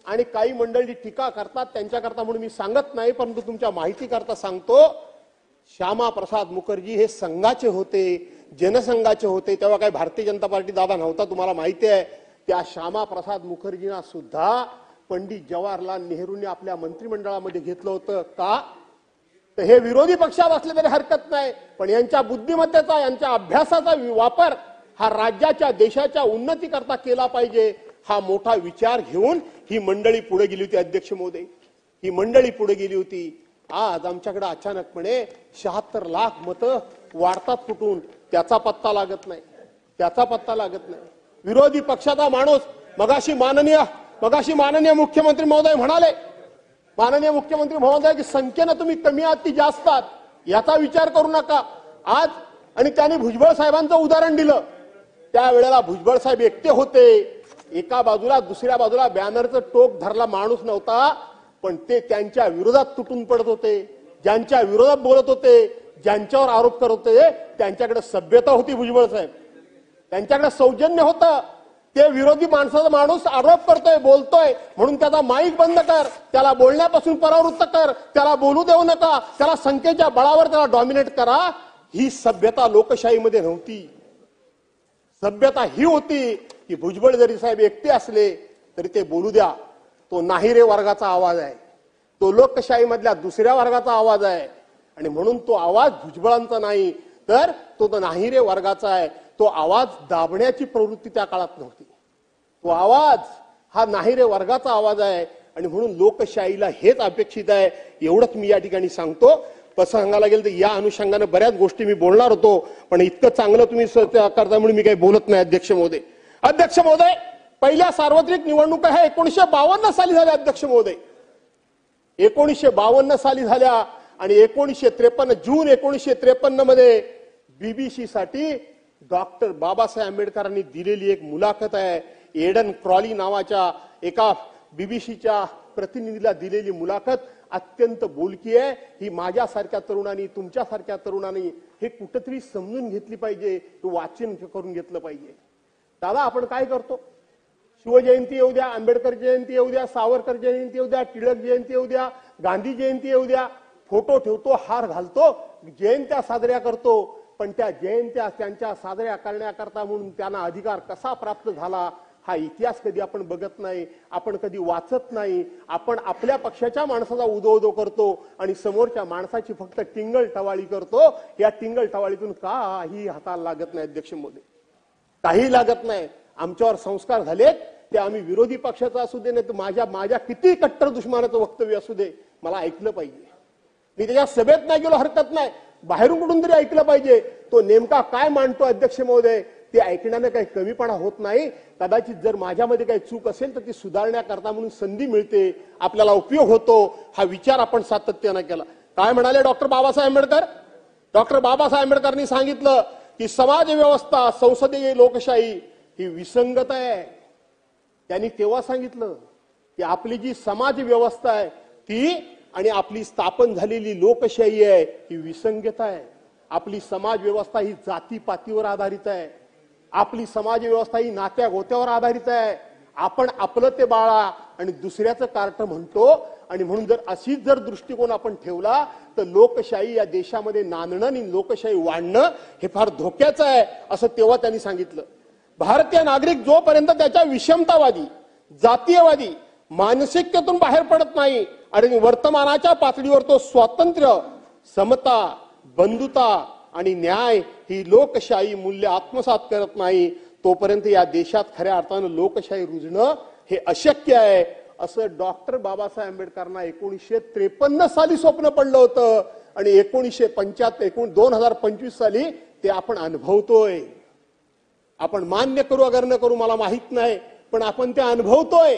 आणि काही मंडळी टीका करतात त्यांच्याकरता म्हणून मी सांगत नाही, परंतु तुमच्या माहिती करता सांगतो, श्यामा प्रसाद मुखर्जी हे संघाचे होते, जनसंघाचे होते. तेव्हा काही भारतीय जनता पार्टी दादा नव्हता, तुम्हाला माहिती आहे. त्या श्यामा प्रसाद मुखर्जींना सुद्धा पंडित जवाहरलाल नेहरूंनी आपल्या मंत्रिमंडळामध्ये घेतलं होतं. का तर हे विरोधी पक्षात असले तरी हरकत नाही, पण यांच्या बुद्धिमत्तेचा, यांच्या अभ्यासाचा वापर हा राज्याच्या देशाच्या उन्नतीकरता केला पाहिजे, हा मोठा विचार घेऊन ही मंडळी पुढे गेली होती. अध्यक्ष महोदय, ही मंडळी पुढे गेली होती. आज आमच्याकडे अचानकपणे 76 लाख मतं वाढतात कुठून, त्याचा पत्ता लागत नाही, त्याचा पत्ता लागत नाही. विरोधी पक्षाचा माणूस मगाशी माननीय मुख्यमंत्री महोदय म्हणाले, माननीय मुख्यमंत्री महोदय की संख्येनं तुम्ही कमी आहात की जास्त आहात याचा विचार करू नका आज. आणि त्यांनी भुजबळ साहेबांचं उदाहरण दिलं. त्यावेळेला भुजबळ साहेब एकटे होते, एका बाजूला दुसऱ्या बाजूला बॅनरचं टोक धरला माणूस नव्हता, पण ते त्यांच्या विरोधात तुटून पडत होते, ज्यांच्या विरोधात बोलत होते, ज्यांच्यावर आरोप करत होते, त्यांच्याकडे सभ्यता होती. भुजबळ साहेब त्यांच्याकडे सौजन्य होतं. ते विरोधी माणसाचा माणूस आरोप करतोय, बोलतोय, म्हणून त्याचा माईक बंद कर, त्याला बोलण्यापासून परावृत्त कर, त्याला बोलू देऊ नका, त्याला संख्येच्या बळावर त्याला डॉमिनेट करा. ही सभ्यता लोकशाहीमध्ये नव्हती. सभ्यता ही होती की भुजबळ जरी साहेब एकटे असले तरी ते बोलू द्या, तो नाहीरे वर्गाचा आवाज आहे, तो लोकशाहीमधल्या दुसऱ्या वर्गाचा आवाज आहे. आणि म्हणून तो आवाज भुजबळांचा नाही तर तो नाहीरे वर्गाचा आहे. तो आवाज दाबण्याची प्रवृत्ती त्या काळात नव्हती, तो आवाज हा नाहीरे वर्गाचा आवाज आहे. आणि म्हणून लोकशाहीला हेच अपेक्षित आहे. एवढंच मी या ठिकाणी सांगतो. तसं सांगायला गेलं तर या अनुषंगाने बऱ्याच गोष्टी मी बोलणार होतो, पण इतकं चांगलं तुम्ही करता म्हणून मी काही बोलत नाही. अध्यक्ष महोदय, पहिल्या सार्वत्रिक निवडणुका ह्या 1952 साली झाल्या. अध्यक्ष महोदय, 1952 साली झाल्या. आणि 1953 जून 1953 मध्ये BBC साठी डॉक्टर बाबासाहेब आंबेडकरांनी दिलेली एक मुलाखत आहे. एडन क्रॉली नावाच्या एका BBCच्या प्रतिनिधीला दिलेली मुलाखत अत्यंत बोलकी आहे. ही माझ्यासारख्या तरुणांनी, तुमच्यासारख्या तरुणांनी हे कुठेतरी समजून घेतली पाहिजे, वाचन करून घेतलं पाहिजे. दादा, आपण काय करतो? शिवजयंती येऊ द्या, आंबेडकर जयंती येऊ द्या, सावरकर जयंती येऊ द्या, टिळक जयंती येऊ द्या, गांधी जयंती येऊ द्या, फोटो ठेवतो, हार घालतो, जयंत्या साजऱ्या करतो. पण त्या जयंत्या त्यांच्या साजऱ्या करण्याकरता म्हणून त्यांना अधिकार कसा प्राप्त झाला हा इतिहास कधी आपण बघत नाही, आपण कधी वाचत नाही. आपण आपल्या पक्षाच्या माणसाचा उदो करतो आणि समोरच्या माणसाची फक्त टिंगल टवाळी करतो. या टिंगल टवाळीतून काही हाताला लागत नाही. अध्यक्ष महोदय, काही लागत नाही. आमच्यावर संस्कार झालेत, ते आम्ही विरोधी पक्षाचा असू दे, नाही तर माझ्या किती कट्टर दुश्मनाचं वक्तव्य असू दे, मला ऐकलं पाहिजे. मी त्याच्या सभेत नाही गेलो हरकत नाही, बाहेरून कुठून तरी ऐकलं पाहिजे. तो नेमका काय मांडतो अध्यक्ष महोदय ते ऐकण्याने काही कमीपणा होत नाही. कदाचित जर माझ्यामध्ये काही चूक असेल तर ती सुधारण्याकरता म्हणून संधी मिळते, आपल्याला उपयोग होतो. हा विचार आपण सातत्याने केला. काय म्हणाले डॉक्टर बाबासाहेब आंबेडकर? डॉक्टर बाबासाहेब आंबेडकरांनी सांगितलं की समाज व्यवस्था, संसदीय लोकशाही ही विसंगत आहे. त्यांनी तेव्हा सांगितलं की आपली जी समाज व्यवस्था आहे ती आणि आपली स्थापन झालेली लोकशाही आहे ही विसंगत आहे. आपली समाज व्यवस्था ही जातीपातीवर आधारित आहे. आपली समाज व्यवस्था ही नात्या गोत्यावर आधारित आहे. आपण आपलं ते बाळा आणि दुसऱ्याचं कार्ट म्हणतो. आणि म्हणून जर अशीच जर दृष्टिकोन आपण ठेवला तर लोकशाही या देशामध्ये नांदणं आणि लोकशाही वाढणं हे फार धोक्याचं आहे, असं तेव्हा त्यांनी सांगितलं. भारतीय नागरिक जोपर्यंत त्याच्या विषमतावादी, जातीयवादी मानसिकतेतून बाहेर पडत नाही आणि वर्तमानाच्या पातळीवर तो स्वातंत्र्य, समता, बंधुता आणि न्याय ही लोकशाही मूल्य आत्मसात करत नाही, तोपर्यंत या देशात खऱ्या अर्थानं लोकशाही रुजणं हे अशक्य आहे, असं डॉक्टर बाबासाहेब आंबेडकरांना 1953 साली स्वप्न पडलं होतं आणि 2025 साली ते आपण अनुभवतोय. आपण मान्य करू अगर न करू मला माहित नाही, पण आपण ते अनुभवतोय.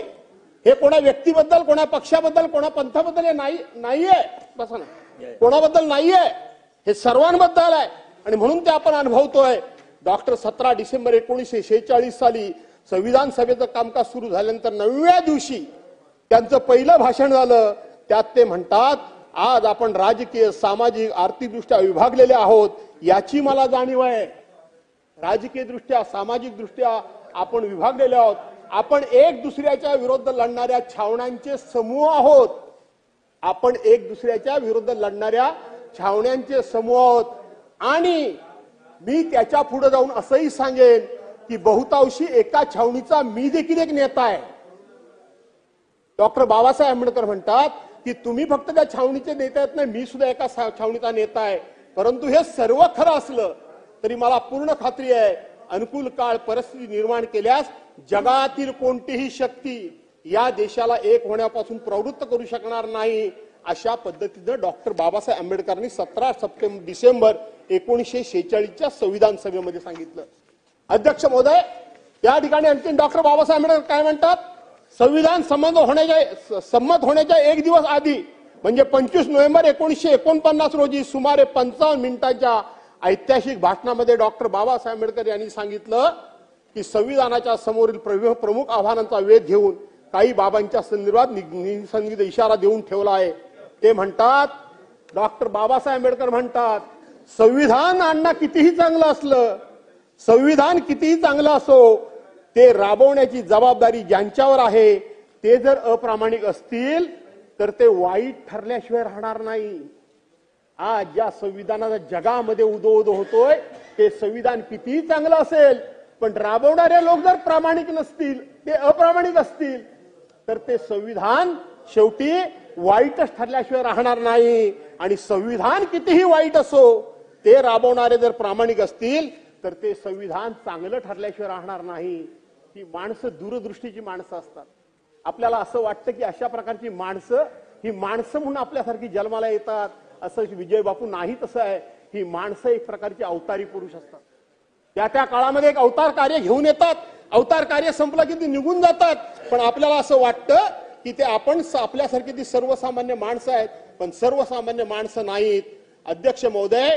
हे कोणा व्यक्तीबद्दल, कोणा पक्षाबद्दल, कोणा पंथाबद्दल हे नाहीये, बसा ना, कोणाबद्दल नाहीये, हे सर्वांबद्दल आहे आणि म्हणून ते आपण अनुभवतोय. डॉक्टर 17 डिसेंबर 1946 साली संविधान सभेचं कामकाज सुरू झाल्यानंतर 9व्या दिवशी त्यांचं पहिलं भाषण झालं. त्यात ते म्हणतात, आज आपण राजकीय, सामाजिक, आर्थिकदृष्ट्या विभागलेले आहोत याची मला जाणीव आहे. राजकीय दृष्ट्या, सामाजिक दृष्ट्या आपण विभागलेले आहोत. आपण एक दुसऱ्याच्या विरुद्ध लढणाऱ्या छावण्यांचे समूह आहोत. आपण एक दुसऱ्याच्या विरुद्ध लढणाऱ्या छावण्यांचे समूह आहोत. आणि मी त्याच्या पुढे जाऊन असंही सांगेन की बहुतांशी एका छावणीचा मी देखील एक नेता आहे. डॉक्टर बाबासाहेब आंबेडकर म्हणतात की तुम्ही फक्त त्या छावणीचे नेते आहेत, नाही, मी सुद्धा एका छावणीचा नेता आहे. परंतु हे सर्व खरं असलं तरी मला पूर्ण खात्री आहे, अनुकूल काळ परिस्थिती निर्माण केल्यास जगातील कोणतीही शक्ती या देशाला एक होण्यापासून प्रवृत्त करू शकणार नाही. अशा पद्धतीनं डॉक्टर बाबासाहेब आंबेडकरांनी 17 डिसेंबर 1946च्या संविधान सभेमध्ये सांगितलं. अध्यक्ष महोदय, या ठिकाणी आणखी डॉक्टर बाबासाहेब आंबेडकर काय म्हणतात, संविधान संमत होण्याच्या एक दिवस आधी म्हणजे 25 नोव्हेंबर 1949 रोजी सुमारे 55 मिनिटांच्या ऐतिहासिक भाषणामध्ये डॉक्टर बाबासाहेब आंबेडकर यांनी सांगितलं की संविधानाच्या समोरील प्रमुख आव्हानांचा वेध घेऊन काही बाबांच्या संदर्भात निसंदिग्ध इशारा देऊन ठेवला आहे. ते म्हणतात, डॉक्टर बाबासाहेब आंबेडकर म्हणतात, संविधान आणणं कितीही चांगलं असलं, संविधान कितीही चांगलं असो, ते राबवण्याची जबाबदारी ज्यांच्यावर आहे ते जर अप्रामाणिक असतील तर ते वाईट ठरल्याशिवाय राहणार नाही. आज ज्या संविधानाचा जगामध्ये उदो होतोय ते संविधान कितीही चांगलं असेल, पण राबवणारे लोक जर प्रामाणिक नसतील, ते अप्रामाणिक असतील, तर ते संविधान शेवटी वाईटच ठरल्याशिवाय राहणार नाही. आणि संविधान कितीही वाईट असो, ते राबवणारे जर प्रामाणिक असतील तर ते संविधान चांगलं ठरल्याशिवाय राहणार नाही. ही माणसं दूरदृष्टीची माणसं असतात. आपल्याला असं वाटतं की अशा प्रकारची माणसं ही माणसं म्हणून आपल्यासारखी जन्माला येतात, असं विजय बापू नाही. तसं आहे, ही माणसं एक प्रकारची अवतारी पुरुष असतात. त्या काळामध्ये एक अवतार कार्य घेऊन येतात, अवतार कार्य संपलं की ते निघून जातात. पण आपल्याला असं वाटतं की ते आपण आपल्यासारखी ती सर्वसामान्य माणसं आहेत, पण सर्वसामान्य माणसं नाहीत. अध्यक्ष महोदय,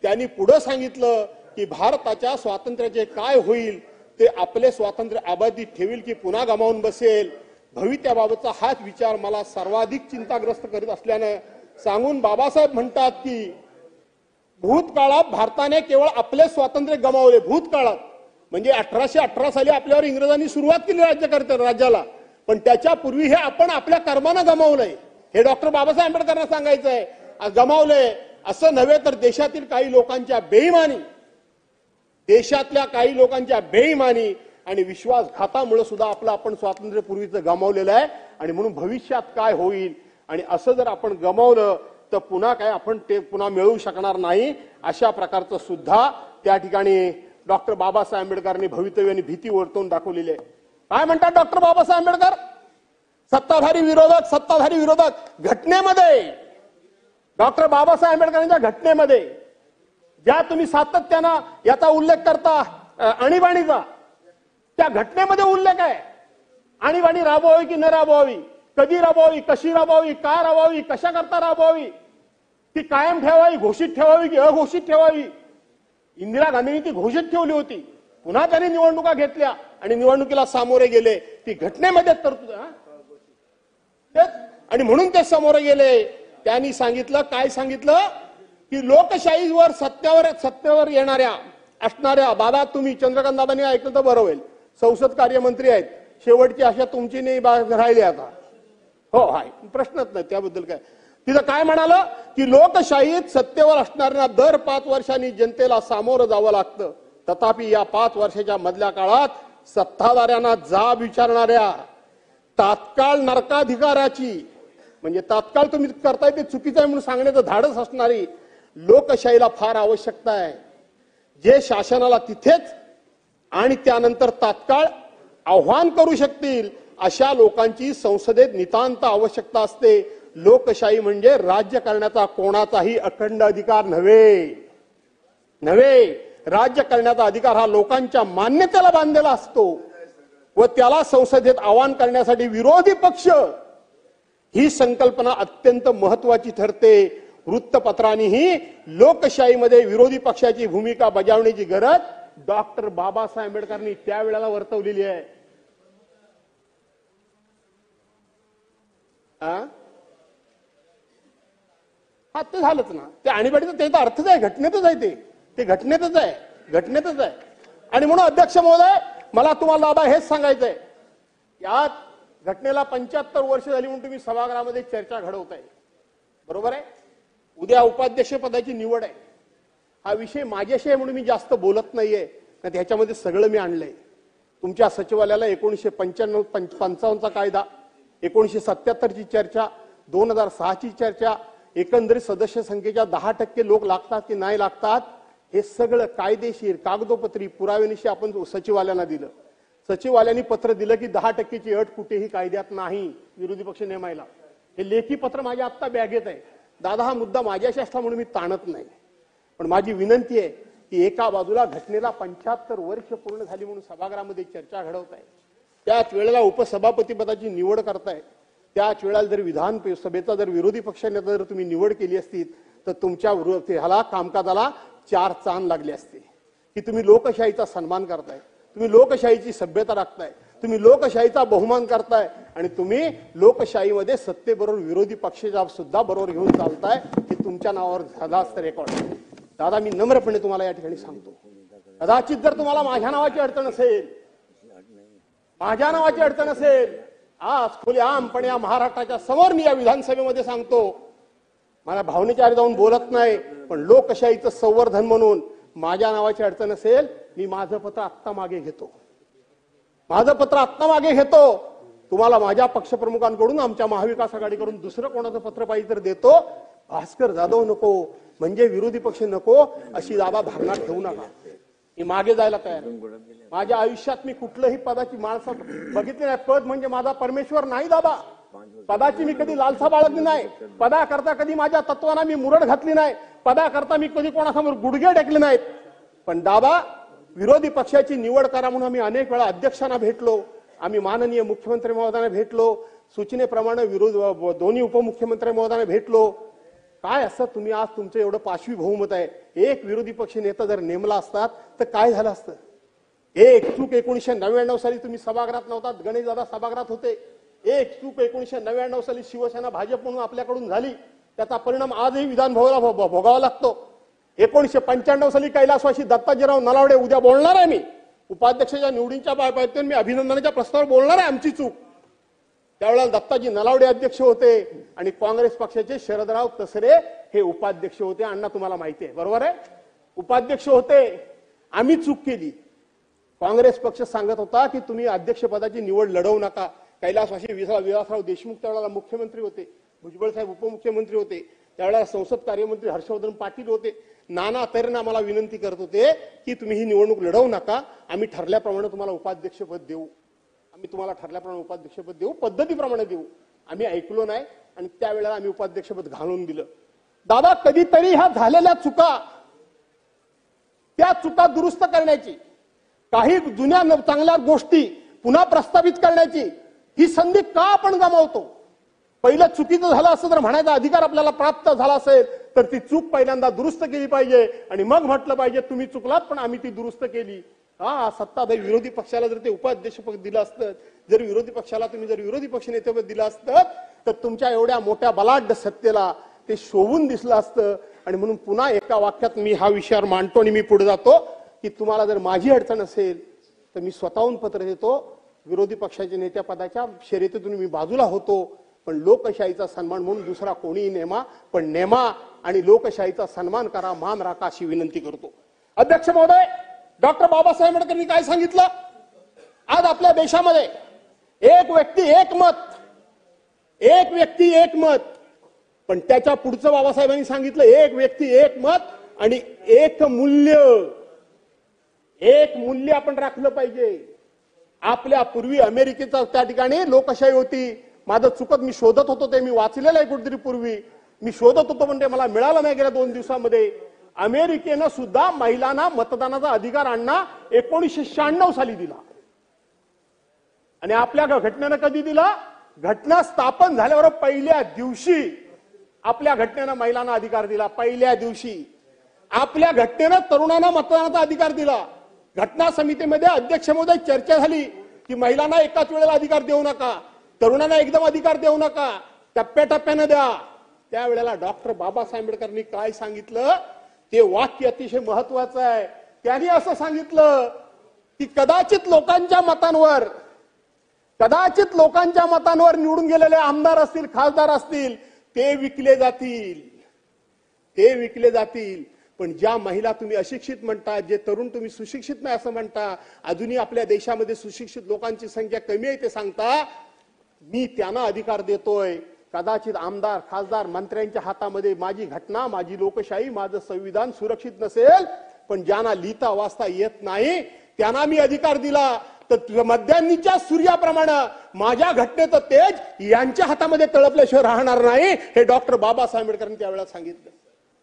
त्यांनी पुढे सांगितलं की भारताच्या स्वातंत्र्याचे काय होईल, ते आपले स्वातंत्र्य अबाधित ठेवील की पुन्हा गमावून बसेल. भविष्याबाबतचा हाच विचार मला सर्वाधिक चिंताग्रस्त करीत असल्यानं सांगून बाबासाहेब म्हणतात की भूतकाळात भारताने केवळ आपले स्वातंत्र्य गमावले. भूतकाळात म्हणजे 1818 साली आपल्यावर इंग्रजांनी सुरुवात केली राज्याला, पण त्याच्या पूर्वी हे आपण आपल्या कर्मानं गमावलंय. हे डॉक्टर बाबासाहेब आंबेडकरांना सांगायचंय. गमावलंय असं नव्हे तर देशातील काही लोकांच्या बेईमानी, देशातल्या काही लोकांच्या बेईमानी आणि विश्वासघातामुळे सुद्धा आपलं आपण स्वातंत्र्य पूर्वीचं गमावलेलं आहे. आणि म्हणून भविष्यात काय होईल, आणि असं जर आपण गमावलं तर पुन्हा काय आपण ते पुन्हा मिळवू शकणार नाही. अशा प्रकारचं सुद्धा त्या ठिकाणी डॉक्टर बाबासाहेब आंबेडकरांनी भवितव्याने भीती वर्तवून दाखवलेली आहे. काय म्हणतात डॉक्टर बाबासाहेब आंबेडकर, सत्ताधारी विरोधक घटनेमध्ये, डॉक्टर बाबासाहेब आंबेडकरांच्या घटनेमध्ये ज्या तुम्ही सातत्यानं याचा उल्लेख करता आणीबाणीचा, त्या घटनेमध्ये उल्लेख आहे आणीबाणी राबवावी की न राबवावी, कधी राबवावी, कशी राबवावी, का राबवावी, कशा करता राबवावी, ती कायम ठेवावी, घोषित ठेवावी की अघोषित ठेवावी. इंदिरा गांधींनी ती घोषित ठेवली होती, पुन्हा त्यांनी निवडणुका घेतल्या आणि निवडणुकीला सामोरे गेले. ती घटनेमध्ये तरतूद आणि म्हणून ते सामोरे गेले. त्यांनी सांगितलं, काय सांगितलं की लोकशाहीवर सत्तेवर येणाऱ्या असणाऱ्या, दादा तुम्ही चंद्रकांत दादांनी ऐकलं तर बरं होईल, संसद कार्यमंत्री आहेत, शेवटची आशा तुमची नाही राहिली आता. हो हाय, प्रश्नच नाही त्याबद्दल. काय तिथं काय म्हणालं की लोकशाहीत सत्तेवर असणाऱ्यांना दर 5 वर्षांनी जनतेला सामोरं जावं लागतं. तथापि या 5 वर्षाच्या मधल्या काळात सत्ताधाऱ्यांना जाब विचारणाऱ्या तात्काळ नरकाधिकाराची, म्हणजे तात्काळ तुम्ही करताय ते चुकीचं आहे म्हणून सांगण्याचं धाडस असणारी लोकशाहीला फार आवश्यकता आहे. जे शासनाला तिथेच आणि त्यानंतर तात्काळ आव्हान करू शकतील अशा लोकांची संसदेत नितांत आवश्यकता असते. लोकशाही म्हणजे राज्य करण्याचा कोणाचाही अखंड अधिकार नव्हे. राज्य करण्याचा अधिकार हा लोकांच्या मान्यतेला बांधलेला असतो व त्याला संसदेत आवाहन करण्यासाठी विरोधी पक्ष ही संकल्पना अत्यंत महत्वाची ठरते. वृत्तपत्रांनीही लोकशाहीमध्ये विरोधी पक्षाची भूमिका बजावण्याची गरज डॉक्टर बाबासाहेब आंबेडकरांनी त्यावेळेला वर्तवलेली आहे. हा ते झालंच ना, ते आणीबाणीचं ते तर अर्थच आहे, घटनेतच आहे, ते घटनेतच आहे. आणि म्हणून अध्यक्ष महोदय, मला तुम्हाला दादा हेच सांगायचंय, यात घटनेला 75 वर्ष झाली म्हणून तुम्ही सभागृहामध्ये चर्चा घडवताय, बरोबर आहे. उद्या उपाध्यक्ष पदाची निवड आहे. हा विषय माझ्याशी आहे म्हणून मी जास्त बोलत नाहीये, नाही ह्याच्यामध्ये सगळं मी आणलंय. तुमच्या सचिवालयाला 1955चा कायदा, 1977ची चर्चा, 2006ची चर्चा, एकंदरीत सदस्य संख्येच्या 10% लोक लागतात की नाही लागतात, हे सगळं कायदेशीर कागदोपत्री पुराव्यानिशी आपण सचिवालयाला दिलं. सचिवालयाने पत्र दिलं की 10%ची अट कुठेही कायद्यात नाही विरोधी पक्ष नेमायला. हे लेखी पत्र माझ्या आत्ता बॅगेत आहे. दादा, हा मुद्दा माझ्याशी असला म्हणून मी ताणत नाही, पण माझी विनंती आहे की एका बाजूला घटनेला 75 वर्ष पूर्ण झाली म्हणून सभागृहामध्ये चर्चा घडवताय, त्याच वेळेला उपसभापती पदाची निवड करताय, त्याच वेळेला जर विधानसभेचा जर विरोधी पक्षाने जर तुम्ही निवड केली असती तर तुमच्या ह्याला कामकाजाला 4 चांद लागले असते की तुम्ही लोकशाहीचा सन्मान करताय, तुम्ही लोकशाहीची सभ्यता राखताय, तुम्ही लोकशाहीचा बहुमान करताय आणि तुम्ही लोकशाहीमध्ये सत्तेबरोबर विरोधी पक्षाच्या सुद्धा बरोबर घेऊन चालताय. हे तुमच्या नावावर झाला असतं रेकॉर्ड. दादा, मी नम्रपणे तुम्हाला या ठिकाणी सांगतो, कदाचित जर तुम्हाला माझ्या नावाची अडचण असेल, आज खुलेआमपणे या महाराष्ट्राच्या समोर मी या विधानसभेमध्ये सांगतो, मला भावनेच्या आधी जाऊन बोलत नाही, पण लोकशाहीचं संवर्धन म्हणून माझ्या नावाची अडचण असेल, मी माझं पत्र आत्ता मागे घेतो. तुम्हाला माझ्या पक्षप्रमुखांकडून, आमच्या महाविकास आघाडीकडून दुसरं कोणाचं पत्र पाहिजे तर देतो. भास्कर जाधव नको, म्हणजे विरोधी पक्ष नको, अशी दादा धारणा ठेवू नका. मी मागे जायला तयार. माझ्या आयुष्यात मी कुठलंही पदाची माणसं बघितली नाही. पद म्हणजे माझा परमेश्वर नाही दादा. पदाची मी कधी लालसा बाळगली नाही. पदाकरता कधी माझ्या तत्वांना मी मुरड घातली नाही. पदाकरता मी कधी कोणासमोर गुडघे टेकले नाहीत. पण दादा, विरोधी पक्षाची निवड करा म्हणून आम्ही अनेक वेळा अध्यक्षांना भेटलो, आम्ही माननीय मुख्यमंत्री महोदयांना भेटलो, सूचनेप्रमाणे दोन्ही उपमुख्यमंत्री महोदयांना भेटलो. काय असं तुम्ही आज तुमचं एवढं पाशवी बहुमत आहे, एक विरोधी पक्ष नेता जर नेमला असतात तर काय झालं असतं. एक चूक 1999 साली तुम्ही सभागृहात नव्हतात, गणेशदादा सभागृहात होते. एक चूक 1999 साली शिवसेना भाजप म्हणून आपल्याकडून झाली, त्याचा परिणाम आजही विधान भवनाला भोगावा लागतो. 1995 साली कैलासवासी दत्ताजीराव नलावडे, उद्या बोलणार आहे मी उपाध्यक्षाच्या निवडींच्या बाबतीत, मी अभिनंदनाच्या प्रस्तावावर बोलणार आहे, आमची चूक. त्यावेळेला दत्ताजी नलावडे अध्यक्ष होते आणि काँग्रेस पक्षाचे शरदराव तसरे हे उपाध्यक्ष होते. अण्णा, तुम्हाला माहिती आहे, बरोबर आहे, उपाध्यक्ष होते. आम्ही चूक केली. काँग्रेस पक्ष सांगत होता की तुम्ही अध्यक्षपदाची निवड लढवू नका. कैलासवासी विलासराव देशमुख त्यावेळेला मुख्यमंत्री होते, भुजबळ साहेब उपमुख्यमंत्री होते, त्यावेळेला संसद कार्यमंत्री हर्षवर्धन पाटील होते. नाना तऱ्हेने आम्हाला विनंती करत होते की तुम्ही ही निवडणूक लढवू नका, आम्ही ठरल्याप्रमाणे तुम्हाला उपाध्यक्षपद देऊ, पद्धतीप्रमाणे देऊ. आम्ही ऐकलो नाही आणि त्यावेळेला आम्ही उपाध्यक्षपद घालून दिलं. दादा, कधीतरी ह्या झालेल्या चुका, त्या चुका दुरुस्त करण्याची, काही जुन्या चांगल्या गोष्टी पुन्हा प्रस्तावित करण्याची ही संधी का आपण गमावतो. पहिलं चुकीचं झालं असं तर म्हणायचा अधिकार आपल्याला प्राप्त झाला असेल तर ती चूक पहिल्यांदा दुरुस्त केली पाहिजे आणि मग म्हटलं पाहिजे तुम्ही चुकलात पण आम्ही ती दुरुस्त केली. सत्ताधारी विरोधी पक्षाला जर ते उपाध्यक्षपद दिलं असतं, जर विरोधी पक्षाला तुम्ही जर विरोधी पक्ष नेतेपद दिलं असतं तर तुमच्या एवढ्या मोठ्या बलाढ्य सत्तेला ते शोभून दिसलं असतं. आणि म्हणून पुन्हा एका वाक्यात मी हा विषयावर मांडतो आणि मी पुढे जातो की तुम्हाला जर माझी अडचण असेल तर मी स्वतःहून पत्र देतो. विरोधी पक्षाच्या नेत्या पदाच्या शर्यतीतून मी बाजूला होतो, पण लोकशाहीचा सन्मान म्हणून दुसरा कोणीही नेमा, पण नेमा आणि लोकशाहीचा सन्मान करा, मान राखा अशी विनंती करतो. अध्यक्ष महोदय, डॉक्टर बाबासाहेब आंबेडकरांनी काय सांगितलं? आज आपल्या देशामध्ये एक व्यक्ती एक मत, एक व्यक्ती एक मत, पण त्याच्या पुढचं बाबासाहेबांनी सांगितलं एक व्यक्ती एक मत आणि एक मूल्य. एक मूल्य आपण राखलं पाहिजे. आपल्या पूर्वी अमेरिकेचा त्या ठिकाणी लोकशाही होती. माझं चुकत मी शोधत होतो ते मी वाचलेलं आहे कुठेतरी पूर्वी. मी शोधत होतो पण ते मला मिळालं नाही गेल्या 2 दिवसामध्ये. अमेरिकेनं सुद्धा महिलांना मतदानाचा अधिकार आणणं 1996 साली दिला आणि आपल्या घटनेनं कधी दिला? घटना स्थापन झाल्यावर पहिल्या दिवशी आपल्या घटनेनं महिलांना अधिकार दिला. पहिल्या दिवशी आपल्या घटनेनं तरुणांना मतदानाचा अधिकार दिला. घटना समितीमध्ये अध्यक्ष महोदय चर्चा झाली की महिलांना एकाच वेळेला अधिकार देऊ नका, तरुणांना एकदम अधिकार देऊ नका, टप्प्याटप्प्यानं द्या. त्यावेळेला डॉक्टर बाबासाहेब आंबेडकरांनी काय सांगितलं ते वाक्य अतिशय महत्वाचं आहे. त्यांनी असं सांगितलं की कदाचित लोकांच्या मतांवर निवडून गेलेले आमदार असतील, खासदार असतील, ते विकले जातील. पण ज्या महिला तुम्ही अशिक्षित म्हणता, जे तरुण तुम्ही सुशिक्षित नाही असं म्हणता, अजूनही आपल्या देशामध्ये सुशिक्षित लोकांची संख्या कमी आहे ते सांगता, मी त्यांना अधिकार देतोय. कदाचित आमदार, खासदार, मंत्र्यांच्या हातामध्ये माझी घटना, माझी लोकशाही, माझं संविधान सुरक्षित नसेल, पण ज्यांना लिहिता वाचता येत नाही त्यांना मी अधिकार दिला. तर मध्यान्नीच्या सूर्याप्रमाणे माझ्या घटनेचं तेज यांच्या हातामध्ये तळपल्याशिवाय राहणार नाही, हे डॉक्टर बाबासाहेब आंबेडकरांनी त्यावेळेला सांगितलं.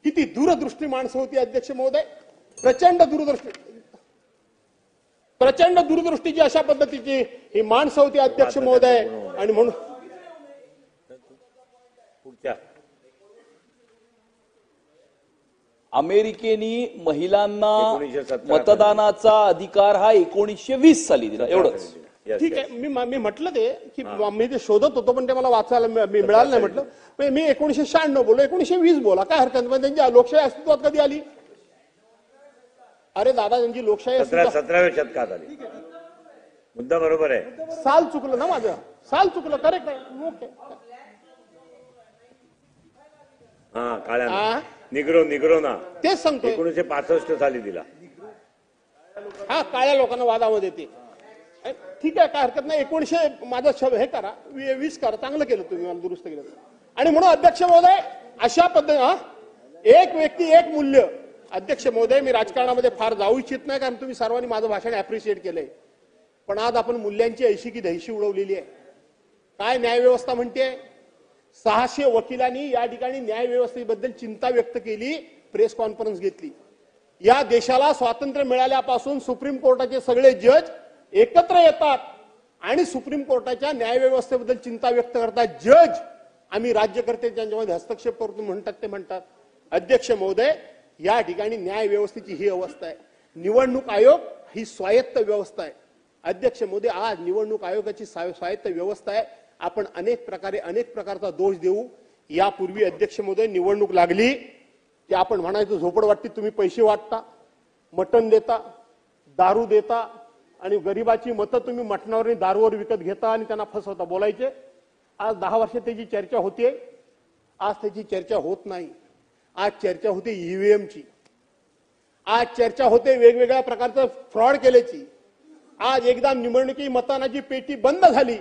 किती दूरदृष्टी माणसं होती अध्यक्ष महोदय. प्रचंड दूरदृष्टीची अशा पद्धतीची ही माणसं होती अध्यक्ष महोदय. आणि म्हणून अमेरिकेने महिलांना मतदानाचा अधिकार हा 1920 साली दिला. एवढंच. ठीक आहे. मी म्हटलं ते की मी ते शोधत होतो पण ते मला वाचायला मिळालं नाही. म्हटलं मी 1996 बोललो, 1920 बोला, काय हरकत नाही. त्यांची लोकशाही अस्तित्वात कधी आली? अरे दादा, त्यांची लोकशाही 17व्या शतकात आली. मुद्दा बरोबर आहे. साल चुकलं ना माझं, साल चुकलं. करेक्ट आहे. ओके. हा, काळ्या निग्रो ना तेच सांगतो. 1965 साली दिला. हा, काळ्या लोकांना वादामध्ये ते ठीक आहे, काय हरकत नाही. 1900 माझा हे करा, 20 करा, चांगलं केलं तुम्ही, मला दुरुस्त केलं. आणि म्हणून अध्यक्ष महोदय अशा पद्धती एक व्यक्ती एक मूल्य. अध्यक्ष महोदय, मी राजकारणामध्ये फार जाऊ इच्छित नाही कारण तुम्ही सर्वांनी माझं भाषण अप्रिशिएट केलंय, पण आज आपण मूल्यांची ऐशी की दहिशी उडवलेली आहे. काय न्यायव्यवस्था म्हणते? 600 वकिलांनी या ठिकाणी न्यायव्यवस्थेबद्दल चिंता व्यक्त केली, प्रेस कॉन्फरन्स घेतली. या देशाला स्वातंत्र्य मिळाल्यापासून सुप्रीम कोर्टाचे सगळे जज एकत्र येतात आणि सुप्रीम कोर्टाच्या न्यायव्यवस्थेबद्दल चिंता व्यक्त करतात. जज आम्ही राज्यकर्ते त्यांच्यामध्ये हस्तक्षेप करतो म्हणतात ते म्हणतात. अध्यक्ष महोदय, या ठिकाणी न्यायव्यवस्थेची ही अवस्था आहे. निवडणूक आयोग ही स्वायत्त व्यवस्था आहे. अध्यक्ष महोदय, आज निवडणूक आयोगाची स्वायत्त व्यवस्था आहे. आपण अनेक प्रकारचा दोष देऊ. यापूर्वी अध्यक्ष महोदय निवडणूक लागली की आपण म्हणायचं झोपडवाटीत तुम्ही पैसे वाटता, मटण देता, दारू देता आणि गरिबाची मतं तुम्ही मटणावर आणि दारूवर विकत घेता आणि त्यांना फसवता बोलायचे. आज 10 वर्ष त्याची चर्चा होते, आज त्याची चर्चा होत नाही. आज चर्चा होते ईव्हीएमची, आज चर्चा होते वेगवेगळ्या प्रकारचं फ्रॉड केल्याची. आज एकदा निवडणुकी मतदानाची पेटी बंद झाली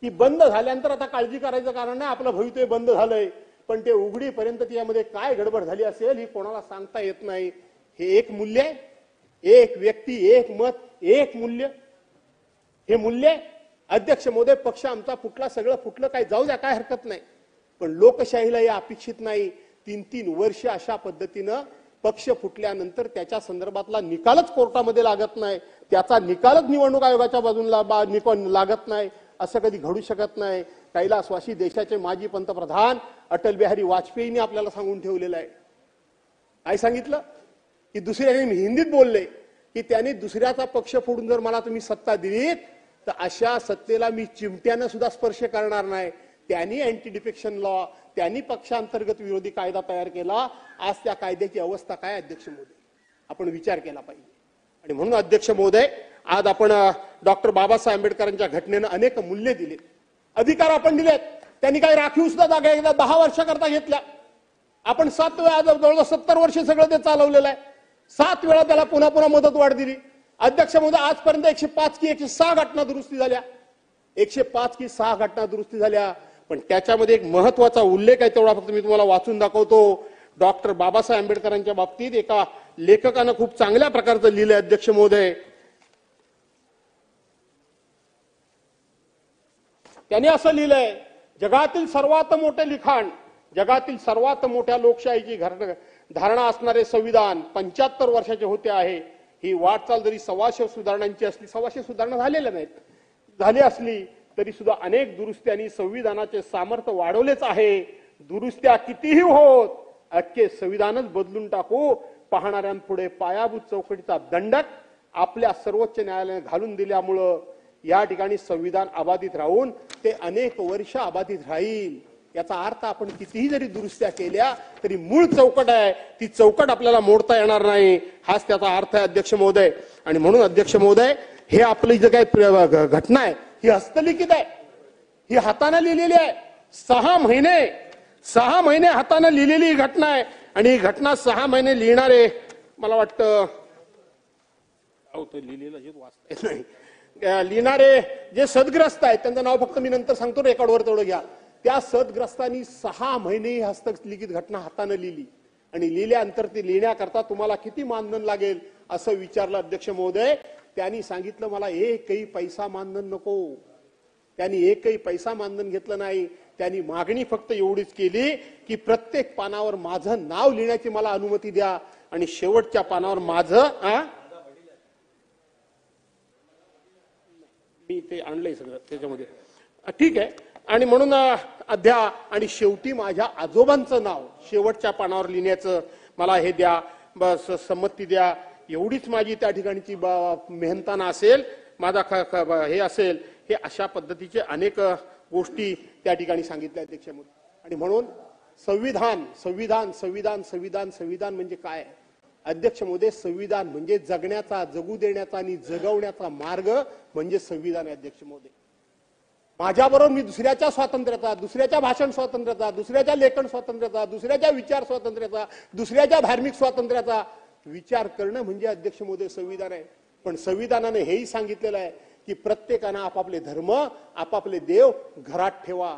की बंद झाल्यानंतर आता काळजी करायचं कारण नाही, आपलं भवितव्य बंद झालंय, पण ते उघडीपर्यंत त्यामध्ये काय गडबड झाली असेल ही कोणाला सांगता येत नाही. हे एक मूल्य आहे. एक व्यक्ती एक मत एक मूल्य. हे मूल्य अध्यक्ष महोदय, पक्ष आमचा फुटला, सगळं फुटलं, काय जाऊ द्या, काय हरकत नाही, पण लोकशाहीला हे अपेक्षित नाही. 3-3 वर्ष अशा पद्धतीनं पक्ष फुटल्यानंतर त्याच्या संदर्भातला निकालच कोर्टामध्ये लागत नाही, त्याचा निकालच निवडणूक आयोगाच्या बाजूला लागत नाही, असं कधी घडू शकत नाही. कैलासवासी देशाचे माजी पंतप्रधान अटल बिहारी वाजपेयींनी आपल्याला सांगून ठेवलेलं आहे. काय सांगितलं की दुसऱ्याने हिंदीत बोलले की त्यांनी दुसऱ्याचा पक्ष फोडून जर मला तुम्ही सत्ता दिलीत तर अशा सत्तेला मी चिमट्यानं सुद्धा स्पर्श करणार नाही. त्यांनी अँटी डिफेक्शन लॉ, त्यांनी पक्षांतर्गत विरोधी कायदा तयार केला. आज त्या कायद्याची अवस्था काय अध्यक्ष महोदय, आपण विचार केला पाहिजे. आणि म्हणून अध्यक्ष महोदय, आज आपण डॉक्टर बाबासाहेब आंबेडकरांच्या घटनेनं अनेक मूल्य दिले, अधिकार आपण दिलेत. त्यांनी काही राखीव सुद्धा जागा एकदा 10 वर्षाकरता घेतल्या. आपण 7 वेळा, जवळजवळ 70 वर्ष सगळं ते चालवलेलं आहे. 7 वेळा त्याला पुन्हा मदत वाढ दिली. अध्यक्ष महोदय, आजपर्यंत 105 की 106 घटना दुरुस्ती झाल्या, 105 की 6 घटना दुरुस्ती झाल्या. पण त्याच्यामध्ये एक महत्वाचा उल्लेख आहे, तेवढा फक्त मी तुम्हाला वाचून दाखवतो. डॉक्टर बाबासाहेब आंबेडकरांच्या बाबतीत एका लेखकानं खूप चांगल्या प्रकारचं लिहिलंय अध्यक्ष महोदय. त्यांनी असं लिहिलंय, जगातील सर्वात मोठे लिखाण, जगातील सर्वात मोठ्या लोकशाहीची धारणा असणारे संविधान 75 वर्षाचे होते आहे. ही वाटचाल जरी 125 सुधारणांची असली, 125 सुधारणा झालेल्या नाहीत, झाली असली तरी सुद्धा अनेक दुरुस्त्यांनी संविधानाचे सामर्थ्य वाढवलेच आहे. दुरुस्त्या कितीही होत, अख्खे संविधानच बदलून टाकू पाहणाऱ्यांपुढे पायाभूत चौकटीचा दंडक आपल्या सर्वोच्च न्यायालयाने घालून दिल्यामुळं या ठिकाणी संविधान अबाधित राहून ते अनेक वर्ष अबाधित राहील. याचा अर्थ आपण कितीही जरी दुरुस्त्या केल्या तरी मूळ चौकट आहे, ती चौकट आपल्याला मोडता येणार नाही, हाच त्याचा अर्थ आहे अध्यक्ष महोदय. आणि म्हणून अध्यक्ष महोदय, हे आपली जे काही घटना आहे ही हस्तलिखित आहे, ही हाताने लिहिलेली आहे. 6 महिने हाताने लिहिलेली ही घटना आहे. आणि ही घटना 6 महिने लिहिणारे, मला वाटतं लिहिलेलं जे वाचता येत नाही, लिहिणारे जे सदग्रस्त आहेत त्यांचं नाव फक्त मी नंतर सांगतो, रेकॉर्डवर तेवढं घ्या. त्या सदग्रस्तांनी 6 महिने ही हस्तलिखित घटना हाताने लिहिली. आणि लिहिल्यानंतर ती लिहिण्याकरता तुम्हाला किती मानधन लागेल असं विचारलं अध्यक्ष महोदय. त्यांनी सांगितलं, मला एकही पैसा मानधन नको. त्यांनी एकही पैसा मानधन घेतलं नाही. त्यांनी मागणी फक्त एवढीच केली की प्रत्येक पानावर माझं नाव लिहिण्याची मला अनुमती द्या आणि शेवटच्या पानावर माझं मी ते आणलंय सगळं त्याच्यामध्ये, ठीक आहे. आणि म्हणून अध्या आणि शेवटी माझ्या आजोबांचं नाव शेवटच्या पानावर लिहिण्याचं मला हे द्या, बस संमती द्या. एवढीच माझी त्या ठिकाणची मेहनताना असेल, माझा हे असेल. हे अशा पद्धतीचे अनेक गोष्टी त्या ठिकाणी सांगितल्या अध्यक्ष महोदय. आणि म्हणून संविधान संविधान संविधान संविधान संविधान म्हणजे काय अध्यक्ष महोदय? संविधान म्हणजे जगण्याचा, जगू देण्याचा आणि जगवण्याचा मार्ग म्हणजे संविधान आहे अध्यक्ष महोदय. माझ्याबरोबर मी दुसऱ्याच्या स्वातंत्र्याचा, दुसऱ्याच्या भाषण स्वातंत्र्याचा, दुसऱ्याच्या लेखन स्वातंत्र्याचा, दुसऱ्याच्या विचार स्वातंत्र्याचा, दुसऱ्याच्या धार्मिक स्वातंत्र्याचा विचार करणं म्हणजे अध्यक्ष महोदय संविधान आहे. पण संविधानाने हेही सांगितलेलं आहे की प्रत्येकानं आपापले धर्म, आपापले देव घरात ठेवा,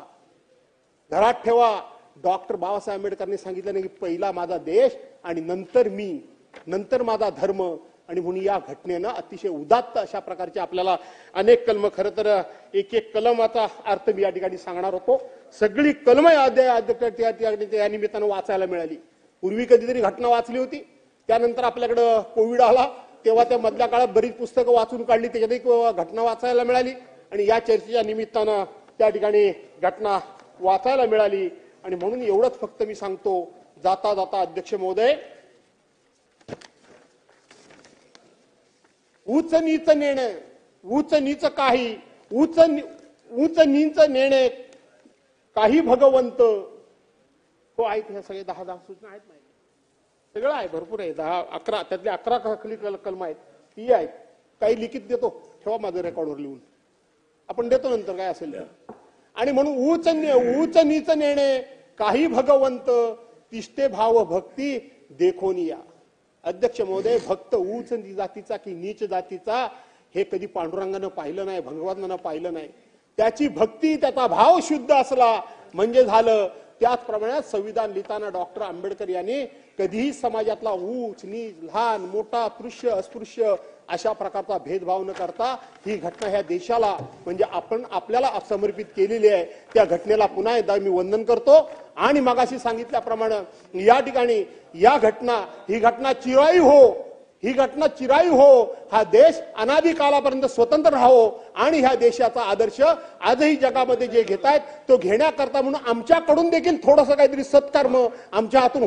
घरात ठेवा. डॉक्टर बाबासाहेब आंबेडकरांनी सांगितलं नाही की पहिला माझा देश आणि नंतर मी, नंतर माझा धर्म. आणि म्हणून या घटनेनं अतिशय उदात्त अशा प्रकारचे आपल्याला अनेक कलम, खरं तर एक एक कलमाचा अर्थ मी या ठिकाणी सांगणार होतो. सगळी कलम या निमित्तानं वाचायला मिळाली. पूर्वी कधीतरी घटना वाचली होती, त्यानंतर आपल्याकडं कोविड आला, तेव्हा त्या मधल्या काळात बरीच पुस्तकं वाचून काढली, त्याच्यात एक घटना वाचायला मिळाली. आणि या चर्चेच्या निमित्तानं त्या ठिकाणी घटना वाचायला मिळाली. आणि म्हणून एवढंच फक्त मी सांगतो जाता जाता अध्यक्ष महोदय, उच्च नीच नेणे, उच्च नीच काही, उच्च नीच नेणे काही भगवंत हो आहेत. ह्या सगळे 10 सूचना आहेत, माहिती सगळं आहे, भरपूर आहे. 10-11 त्यातले 11 कलम आहेत, ती आहेत. काही लिखित देतो, ठेवा माझं रेकॉर्डवर लिहून, आपण देतो नंतर काय असेल. आणि म्हणून उच्च नीच नेणे काही भगवंत, तिष्ठे भाव भक्ती देखोनिया. अध्यक्ष महोदय, भक्त उच्च जातीचा की नीच जातीचा हे कधी पांडुरंगानं पाहिलं नाही, भगवंतानं पाहिलं नाही. त्याची भक्ती, त्याचा भाव शुद्ध असला म्हणजे झालं. त्याचप्रमाणे संविधान लिहिताना डॉक्टर आंबेडकर यांनी कधीही समाजातला उच्च नीच, लहान मोठा, स्पृश्य अस्पृश्य अशा प्रकारचा भेदभाव न करता ही घटना ह्या देशाला म्हणजे आपण आपल्याला समर्पित केलेली आहे. त्या घटनेला पुन्हा एकदा मी वंदन करतो. आणि मगाशी सांगितल्याप्रमाणे या ठिकाणी ही घटना चिरायू हो, ही घटना चिरायू हो, हा देश अनादी कालापर्यंत स्वतंत्र राहो आणि ह्या देशाचा आदर्श आजही जगामध्ये जे घेतायत तो घेण्याकरता म्हणून आमच्याकडून देखील थोडंसं काहीतरी सत्कर्म आमच्या हातून